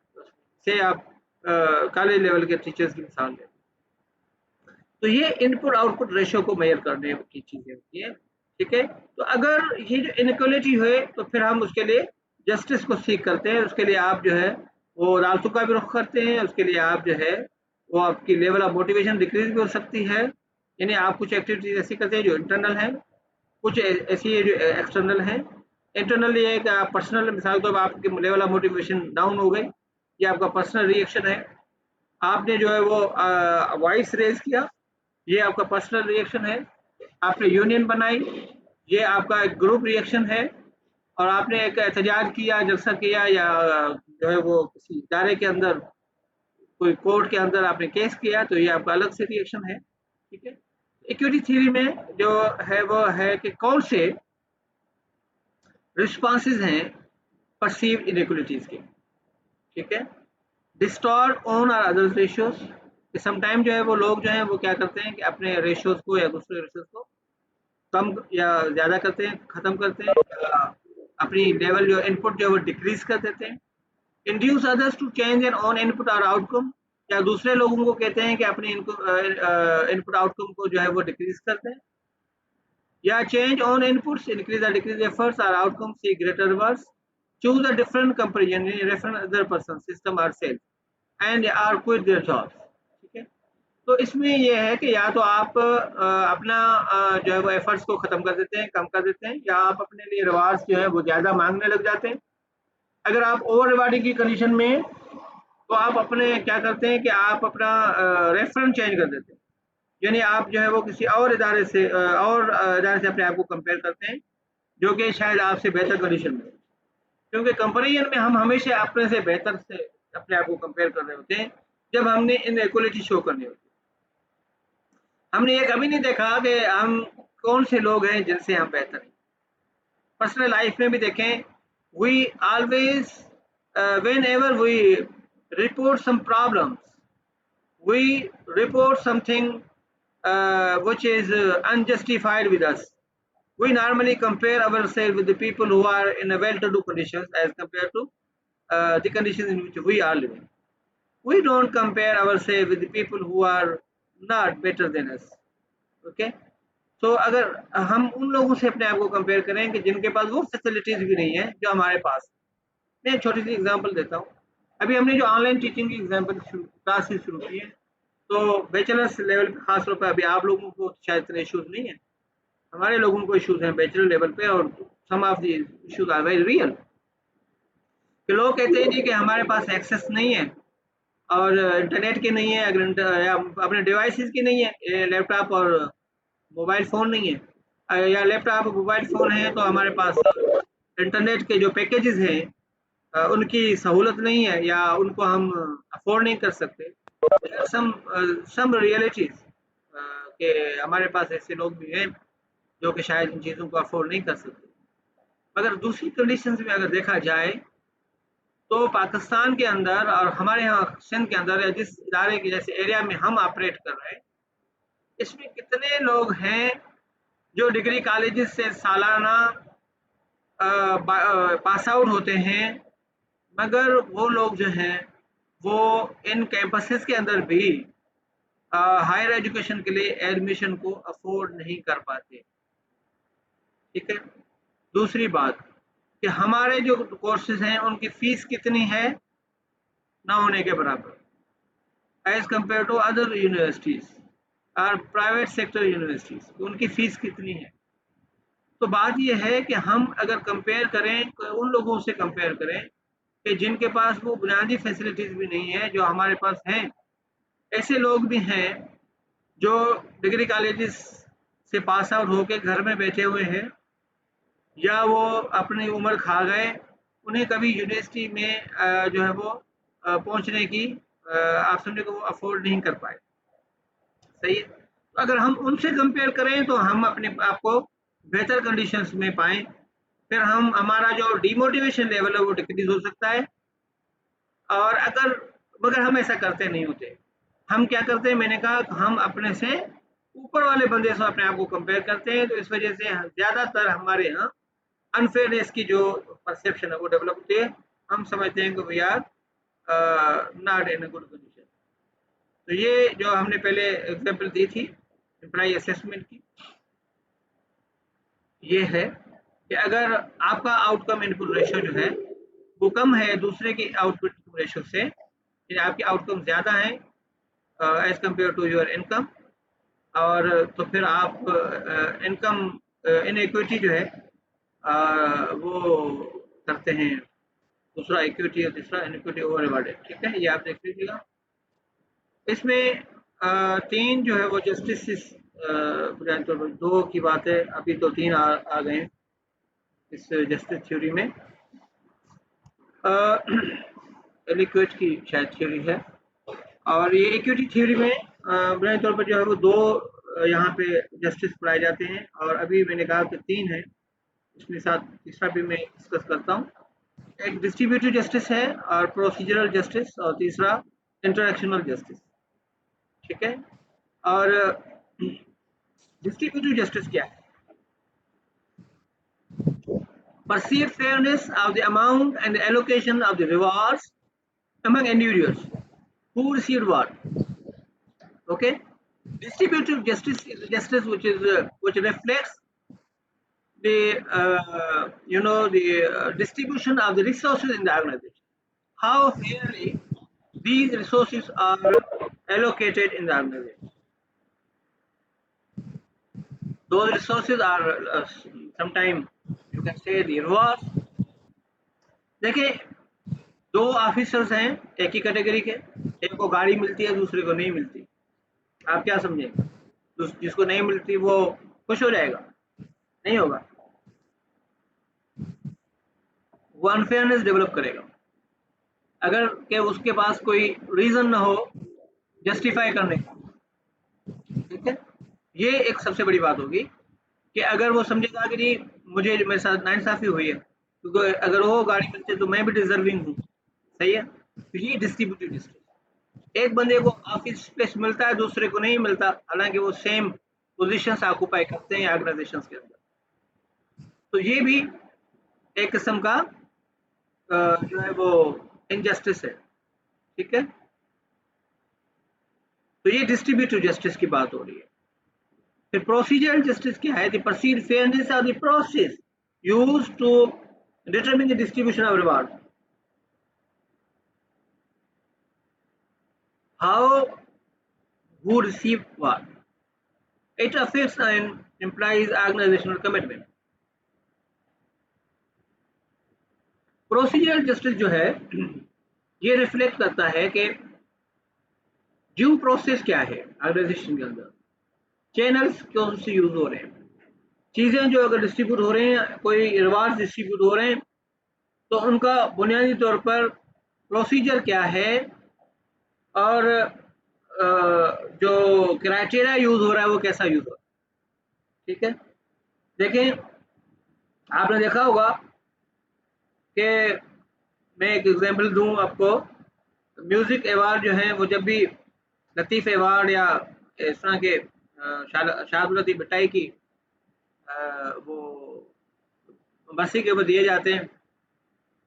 से आप कॉलेज लेवल के टीचर्स की मिसाल लें, तो ये इनपुट आउटपुट रेशियो को मेजर करने की चीजें होती है। ठीक है, तो अगर ये जो इनइक्वालिटी है तो फिर हम उसके लिए जस्टिस को सीख करते हैं। उसके लिए आप जो है वो अदालतों का भी रुख करते हैं। उसके लिए आप जो है वो आपकी लेवल ऑफ मोटिवेशन डिक्रीज भी हो सकती है, यानी आप कुछ एक्टिविटीज ऐसी करते हैं जो इंटरनल है, कुछ ऐसी है जो एक्सटर्नल है। इंटरनल ये है कि आप पर्सनल, मिसाल के तौर पर आपकी लेवल ऑफ मोटिवेशन डाउन हो गई, ये आपका पर्सनल रिएक्शन है। आपने जो है वो वॉइस रेज किया, ये आपका पर्सनल रिएक्शन है। आपने यूनियन बनाई, ये आपका एक ग्रुप रिएक्शन है। और आपने एक एहतजाज किया, जलसा किया, या जो है वो किसी इदारे के अंदर, कोई कोर्ट के अंदर आपने केस किया, तो ये आपका अलग से रिएक्शन है। ठीक है, इक्विटी थ्योरी में जो है वो है कि कौन से रिस्पॉन्सेज हैं परसीव्ड इनइक्वालिटीज के। ठीक है, डिस्टॉर्ट ओन और अदर रेशियोज, समटाइम जो है वो लोग जो है वो क्या करते हैं कि अपने रेशियोज को या दूसरे रेशियोज को कम या ज्यादा करते हैं, खत्म करते हैं, या अपनी लेवल जो इनपुट जो है वो डिक्रीज कर देते हैं। Induce others to change an on input और आउटकम, या दूसरे लोगों को कहते हैं कि अपने इनपुट आउटकम को जो है वो डिक्रीज करते हैं। या change on inputs increase or decrease efforts or outcome see greater reverse, choose a different comparison reference other person system or self and or quit their jobs. ठीक है, तो इसमें यह है कि या तो आप अपना जो है वो एफर्ट्स को खत्म कर देते हैं, कम कर देते हैं, या आप अपने लिए रिवार्ड्स जो है वो ज्यादा मांगने लग जाते हैं। अगर आप ओवर रिवार्डिंग की कंडीशन में, तो आप अपने क्या करते हैं कि आप अपना रेफरेंस चेंज कर देते हैं, यानी आप जो है वो किसी और इदारे से अपने आप को कंपेयर करते हैं जो कि शायद आपसे बेहतर कंडीशन में, क्योंकि कंपेरिजन में हम हमेशा अपने से बेहतर से अपने आप को कंपेयर कर रहे होते हैं जब हमने इनइक्वालिटी शो करनी होती है। हमने ये कभी नहीं देखा कि हम कौन से लोग हैं जिनसे हम बेहतर हैं। पर्सनल लाइफ में भी देखें, we always whenever we report some problems, we report something which is unjustified with us, we normally compare ourselves with the people who are in a well-to-do conditions as compared to the conditions in which we are living. We don't compare ourselves with the people who are not better than us. Okay, so अगर हम उन लोगों से अपने आप को compare करें कि जिनके पास वो फैसिलिटीज भी नहीं है जो हमारे पास। मैं एक छोटी सी एग्जांपल देता हूँ। अभी हमने जो ऑनलाइन टीचिंग की एग्जांपल क्लासेस शुरू की है, तो बैचलर्स लेवल पे खास तौर पर अभी आप लोगों को शायद इतने इश्यूज नहीं है, हमारे लोगों को इश्यूज हैं बैचलर लेवल पे, और some of the issues are very real. कि लोग कहते हैं जी कि हमारे पास एक्सेस नहीं है, और इंटरनेट की नहीं है, अगर या अपने डिवाइसेस की नहीं है, लैपटॉप और मोबाइल फ़ोन नहीं है, या लैपटॉप और मोबाइल फ़ोन है तो हमारे पास इंटरनेट के जो पैकेजेस हैं उनकी सहूलत नहीं है, या उनको हम अफोर्ड नहीं कर सकते। सम रियलिटीज कि हमारे पास ऐसे लोग भी हैं जो कि शायद इन चीज़ों को अफोर्ड नहीं कर सकते। मगर दूसरी कंडीशंस में अगर देखा जाए तो पाकिस्तान के अंदर और हमारे यहाँ सिंध के अंदर, या जिस इदारे के जैसे एरिया में हम ऑपरेट कर रहे हैं, इसमें कितने लोग हैं जो डिग्री कॉलेजेस से सालाना पास आउट होते हैं, मगर वो लोग जो हैं वो इन कैंपसेस के अंदर भी हायर एजुकेशन के लिए एडमिशन को अफोर्ड नहीं कर पाते। ठीक है। दूसरी बात कि हमारे जो कोर्सेज हैं उनकी फीस कितनी है, ना होने के बराबर as compare to other universities और प्राइवेट सेक्टर यूनिवर्सिटीज, उनकी फीस कितनी है। तो बात यह है कि हम अगर कंपेयर करें उन लोगों से कंपेयर करें कि जिनके पास वो बुनियादी फैसिलिटीज भी नहीं है जो हमारे पास हैं। ऐसे लोग भी हैं जो डिग्री कॉलेजेस से पास आउट होकर घर में बैठे हुए हैं, या वो अपनी उम्र खा गए, उन्हें कभी यूनिवर्सिटी में जो है वो पहुंचने की आप समझे कि वो अफोर्ड नहीं कर पाए। सही है। तो अगर हम उनसे कंपेयर करें तो हम अपने आप को बेहतर कंडीशंस में पाएं, फिर हम हमारा जो डिमोटिवेशन लेवल है वो डिक्रीज हो सकता है। और अगर मगर हम ऐसा करते नहीं होते, हम क्या करते हैं, मैंने कहा हम अपने से ऊपर वाले बंदे से अपने आप को कंपेयर करते हैं, तो इस वजह से ज्यादातर हमारे यहाँ अनफेयरनेस की जो परसेप्शन है वो डेवलप होती है। हम समझते हैं कि we are not in good condition. तो ये जो हमने पहले एग्जांपल दी थी एम्प्लॉय असेसमेंट की, ये है कि अगर आपका आउटकम इनपुट रेशियो जो है वो कम है दूसरे के आउटपुट रेशियो से, यानी आपके आउटकम ज़्यादा है as compare to your income, और तो फिर आप इनकम इनइक्विटी जो है वो करते हैं, दूसरा इक्विटी और तीसरा इनइक्विटी ओवर रिवार्डेड। ठीक है, ये आप देख लीजिएगा। इसमें तीन जो है वो जस्टिस बुनियादी तौर पर दो की बात है, अभी तो तीन आ गए हैं इस जस्टिस थ्योरी में। एलिक्वेट की शायद थ्योरी है, और ये इक्विटी थ्योरी में बुनियादी तौर पर जो है वो दो यहाँ पे जस्टिस पढ़ाए जाते हैं, और अभी मैंने कहा कि तीन है, इसमें साथ तीसरा भी मैं डिस्कस करता हूँ। एक डिस्ट्रीब्यूटिव जस्टिस है और प्रोसीजरल जस्टिस, और तीसरा इंटरैक्शनल जस्टिस। ठीक है। और डिस्ट्रीब्यूटिव जस्टिस क्या है? Perceived fairness of the amount and the allocation of the rewards among individuals who received what. Okay. Distributive justice is justice which reflects the the distribution of the resources in the organization, how fairly these resources are allocated in the organization. Those resources are sometimes you can say the rewards. देखिए, दो officers हैं एक ही category के, एक को गाड़ी मिलती है दूसरे को नहीं मिलती, आप क्या समझेंगे? जिसको नहीं मिलती वो खुश हो जाएगा? नहीं होगा, वो अनफेयरनेस डेवलप करेगा। अगर के उसके पास कोई रीजन ना हो जस्टिफाई करने का। ठीक है, ये एक सबसे बड़ी बात होगी कि अगर वो समझेगा कि नहीं मुझे मेरे साथ नाइंसाफी हुई है, क्योंकि अगर वो गाड़ी मिलती है तो मैं भी डिजर्विंग हूँ। सही है। तो ये डिस्ट्रीब्यूटिव जस्टिस, एक बंदे को ऑफिस स्पेस मिलता है दूसरे को नहीं मिलता, हालांकि वो सेम पोजीशंस ऑक्यूपाई करते हैं ऑर्गेनाइजेशंस के अंदर। तो ये भी एक किस्म का जो है वो इनजस्टिस है। ठीक है। तो ये डिस्ट्रीब्यूटिव जस्टिस की बात हो रही है। फिर प्रोसीजरल जस्टिस क्या है? The perceived fairness of the process used to determine the distribution of reward, how who receive what. It affects and implies organizational commitment. Procedural justice जो है ये रिफ्लेक्ट करता है कि ड्यू प्रोसेस क्या है ऑर्गेनाइजेशन के अंदर, चैनल्स कौन से यूज हो रहे हैं, चीजें जो अगर डिस्ट्रीब्यूट हो रहे हैं, कोई रिवार्ड डिस्ट्रीब्यूट हो रहे हैं, तो उनका बुनियादी तौर पर प्रोसीजर क्या है, और जो क्राइटेरिया यूज हो रहा है वो कैसा यूज हो रहा है। ठीक है। देखें, आपने देखा होगा कि मैं एक एग्जांपल दूं आपको, म्यूजिक अवार्ड जो है वो जब भी लतीफ़ अवार्ड या इस तरह के शाद लतीफ़ भट्टाई की वो बरसी के ऊपर दिए जाते हैं,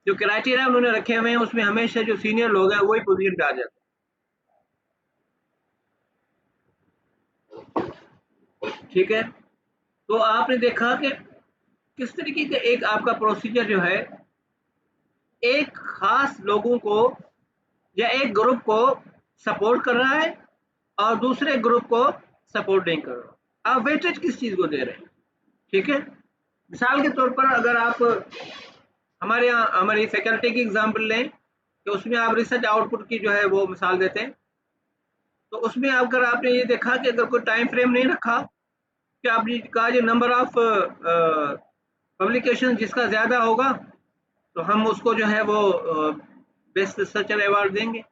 जो क्राइटेरिया उन्होंने रखे हुए हैं उसमें हमेशा जो सीनियर लोग हैं वही पोजीशन पे आ जाते हैं। ठीक है। तो आपने देखा कि किस तरीके का एक आपका प्रोसीजर जो है एक खास लोगों को या एक ग्रुप को सपोर्ट कर रहा है और दूसरे ग्रुप को सपोर्ट नहीं कर रहा। आप वेटेज किस चीज को दे रहे हैं? ठीक है। मिसाल के तौर पर अगर आप हमारे यहाँ हमारी फैकल्टी की एग्जांपल लें कि उसमें आप रिसर्च आउटपुट की जो है वो मिसाल देते हैं, तो उसमें अगर आपने ये देखा कि अगर कोई टाइम फ्रेम नहीं रखा कि आपने कहा जो नंबर ऑफ पब्लिकेशन जिसका ज़्यादा होगा तो हम उसको जो है वो बेस्ट रिसर्चर अवार्ड देंगे।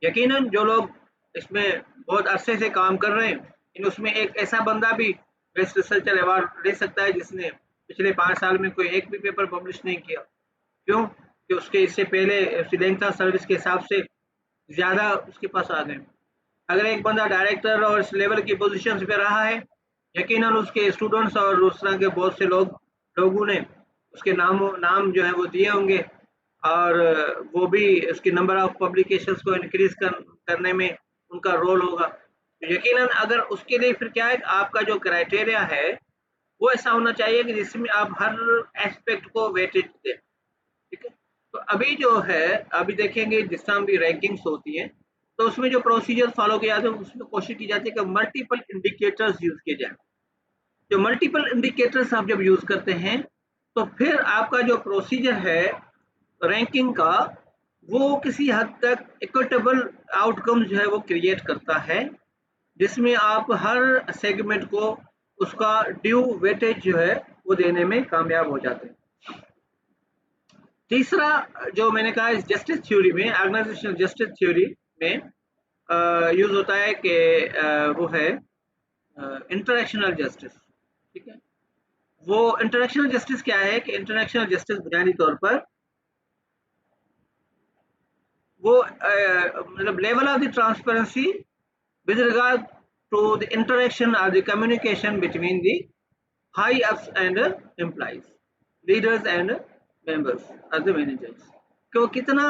यकीनन जो लोग इसमें बहुत अरसे से काम कर रहे हैं, इन उसमें एक ऐसा बंदा भी बेस्ट रिसर्चर अवार्ड ले सकता है जिसने पिछले 5 साल में कोई एक भी पेपर पब्लिश नहीं किया। क्यों? कि उसके इससे पहले उसकी लेंथ ऑफ सर्विस के हिसाब से ज़्यादा उसके पास आ गए। अगर एक बंदा डायरेक्टर और इस लेवल की पोजीशन पे रहा है, यकीनन उसके स्टूडेंट्स और उस तरह के बहुत से लोगों ने उसके नाम जो है वो दिए होंगे और वो भी उसकी नंबर ऑफ पब्लिकेशंस को इंक्रीज करने में उनका रोल होगा। तो यकीनन अगर उसके लिए फिर क्या है, आपका जो क्राइटेरिया है वो ऐसा होना चाहिए कि जिसमें आप हर एस्पेक्ट को वेटेज दें। ठीक है। तो अभी जो है अभी देखेंगे जिस तरह भी रैंकिंग्स होती हैं तो उसमें जो प्रोसीजर फॉलो किया जाता है उसमें कोशिश की जाती है कि मल्टीपल इंडिकेटर्स यूज किए जाए। जो मल्टीपल इंडिकेटर्स आप जब यूज करते हैं तो फिर आपका जो प्रोसीजर है रैंकिंग का वो किसी हद तक इक्विटेबल आउटकम जो है वो क्रिएट करता है, जिसमें आप हर सेगमेंट को उसका ड्यू वेटेज जो है वो देने में कामयाब हो जाते हैं। तीसरा जो मैंने कहा इस जस्टिस थ्योरी में, ऑर्गेनाइजेशनल जस्टिस थ्योरी में यूज होता है कि वो है इंटरैक्शनल जस्टिस। ठीक है। वो इंटरैक्शनल जस्टिस क्या है कि इंटरैक्शनल जस्टिस बुनियादी तौर पर वो मतलब level of the transparency with regard to the interaction और the communication between the high ups and employees, leaders and members और द मैनेजर्स, कि वो कितना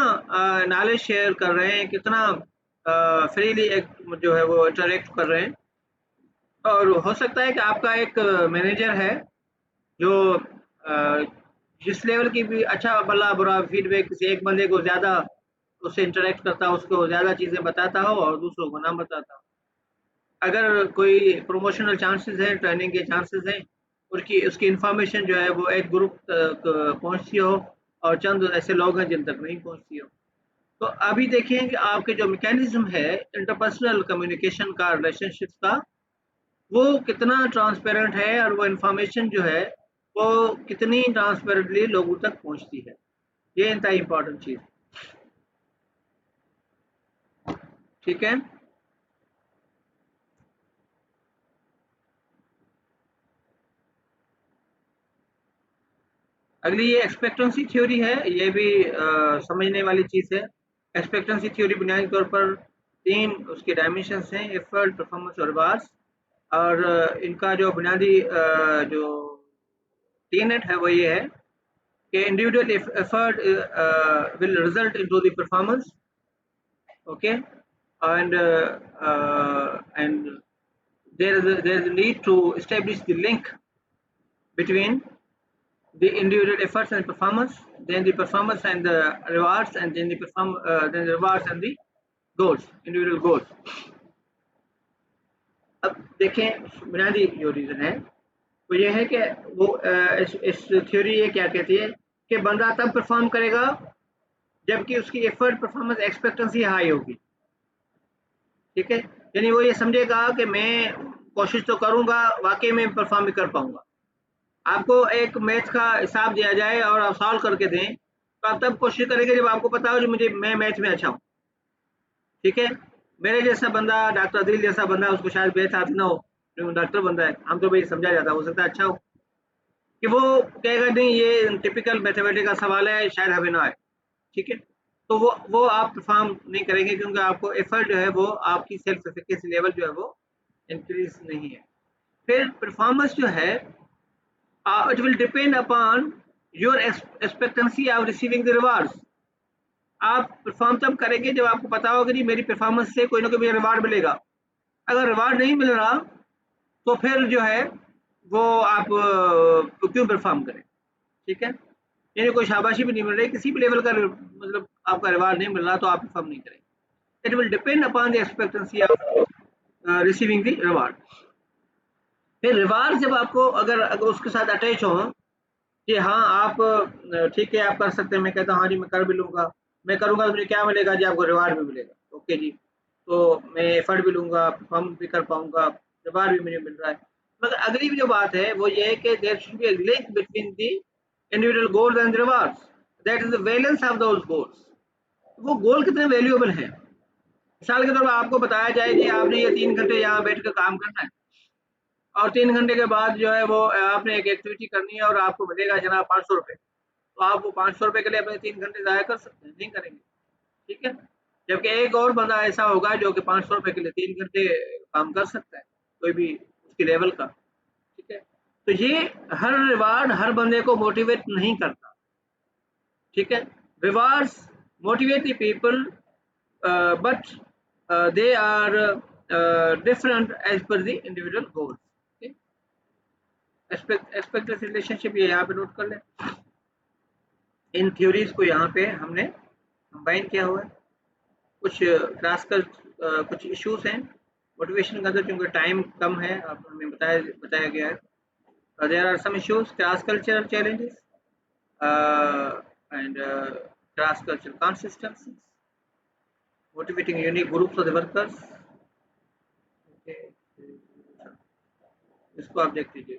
नॉलेज शेयर कर रहे हैं, कितना फ्रीली जो है वो इंटरेक्ट कर रहे हैं। और हो सकता है कि आपका एक मैनेजर है जो जिस लेवल की भी अच्छा भला बुरा फीडबैक किसी एक बंदे को ज़्यादा उससे इंटरेक्ट करता हो, उसको ज़्यादा चीज़ें बताता हो और दूसरों को ना बताता हो। अगर कोई प्रमोशनल चांसेस हैं, ट्रेनिंग के चांसेस हैं, उसकी उसकी इंफॉर्मेशन जो है वो एक ग्रुप तक पहुँचती हो और चंद ऐसे लोग हैं जिन तक नहीं पहुँचती हो। तो अभी देखें कि आपके जो मैकेनिज्म है इंटरपर्सनल कम्युनिकेशन का, रिलेशनशिप का, वो कितना ट्रांसपेरेंट है और वो इंफॉर्मेशन जो है वो कितनी ट्रांसपेरेंटली लोगों तक पहुंचती है। ये इंतहा इंपॉर्टेंट चीज। ठीक है। अगली ये एक्सपेक्टेंसी थ्योरी है, ये भी समझने वाली चीज है। एक्सपेक्टेंसी थ्योरी बुनियादी तौर पर 3 उसके डायमेंशंस हैं, एफर्ट, परफॉर्मेंस और रिवार्ड्स। और इनका जो बुनियादी जो टीनेट है वो ये है कि individual effort will result into the performance, okay, and there is a need to establish the link between the individual efforts and performance, then the performance and the rewards, and then then the rewards and the goals, individual goals. अब देखें बुनियादी जो reason है वो ये है कि वो इस थ्योरी ये क्या कहती है कि बंदा तब परफॉर्म करेगा जबकि उसकी एफर्ट, परफॉर्मेंस, एक्सपेक्टेंसी हाई होगी। ठीक है। यानी वो ये समझेगा कि मैं कोशिश तो करूंगा, वाकई में परफॉर्म भी कर पाऊंगा। आपको एक मैथ का हिसाब दिया जाए और आप सॉल्व करके दें तो आप तब कोशिश करेंगे जब आपको पता हो कि मैं मैथ में अच्छा हूँ। ठीक है। मेरे जैसा बंदा, डॉक्टर दिल जैसा बंदा, उसको शायद मैथ आती ना हो, डॉक्टर बंदा है, हम तो भाई समझा जाता हो सकता है अच्छा हो, कि वो कहेगा नहीं ये टिपिकल मैथमेटिक्स का सवाल है, शायद हमें ना आए। ठीक है। तो वो आप परफॉर्म नहीं करेंगे क्योंकि आपको एफर्ट जो है वो आपकी सेल्फ एफिकेसी लेवल जो है वो इंक्रीज नहीं है। फिर परफॉर्मेंस जो है it will depend upon your expectancy of receiving the rewards. आप परफॉर्म तब करेंगे जब आपको पता होगा कि मेरी परफॉर्मेंस से कोई ना कोई मुझे रिवार्ड मिलेगा। अगर रिवार्ड नहीं मिल रहा तो फिर जो है वो आप क्यों परफॉर्म करें, ठीक है। यानी कोई शाबाशी भी नहीं मिल रही, किसी भी लेवल का मतलब आपका रिवार्ड नहीं मिल रहा, तो आप परफॉर्म नहीं करेंगे। It will depend upon the expectancy of receiving the reward. फिर रिवार्ड जब आपको अगर उसके साथ अटैच हो कि हाँ आप ठीक है आप कर सकते हैं, मैं कहता हूँ हाँ जी मैं कर भी लूँगा, मैं करूँगा तो मुझे क्या मिलेगा जी, आपको रिवार्ड भी मिलेगा, ओके जी। तो मैं एफर्ट भी लूँगा, परफॉर्म भी कर पाऊँगा, रिवार्ड भी मुझे मिल रहा है। मगर अगली जो बात है वो ये है कि there should be a link between the individual goals and rewards, that is the valence of those goals. वो गोल कितने वैल्यूएबल हैं। मिसाल के तौर पर आपको बताया जाए कि आपने ये 3 घंटे यहाँ बैठ कर काम करना है और 3 घंटे के बाद जो है वो आपने एक एक्टिविटी करनी है और आपको मिलेगा जनाब 500 रुपये। तो आप वो 500 रुपये के लिए अपने 3 घंटे ज़ाया कर सकते हैं, नहीं करेंगे, ठीक है। जबकि एक और बंदा ऐसा होगा जो कि 500 रुपये के लिए 3 घंटे काम कर सकता है, कोई भी उसकी लेवल का, ठीक है। तो ये हर रिवार्ड हर बंदे को मोटिवेट नहीं करता, ठीक है। Rewards motivate the people but they are different as per the individual goals, okay? Expect relationship ये यहाँ पे नोट कर लें। इन थ्योरीज को यहाँ पे हमने कंबाइन किया हुआ है। कुछ क्लासिकल कुछ इश्यूज हैं मोटिवेशन के अंदर, क्योंकि टाइम कम है, अब हमें बताया गया है। There are some issues, cross cultural challenges and cross cultural consistency, motivating unique groups of the workers, okay. इसको आप देख लीजिए।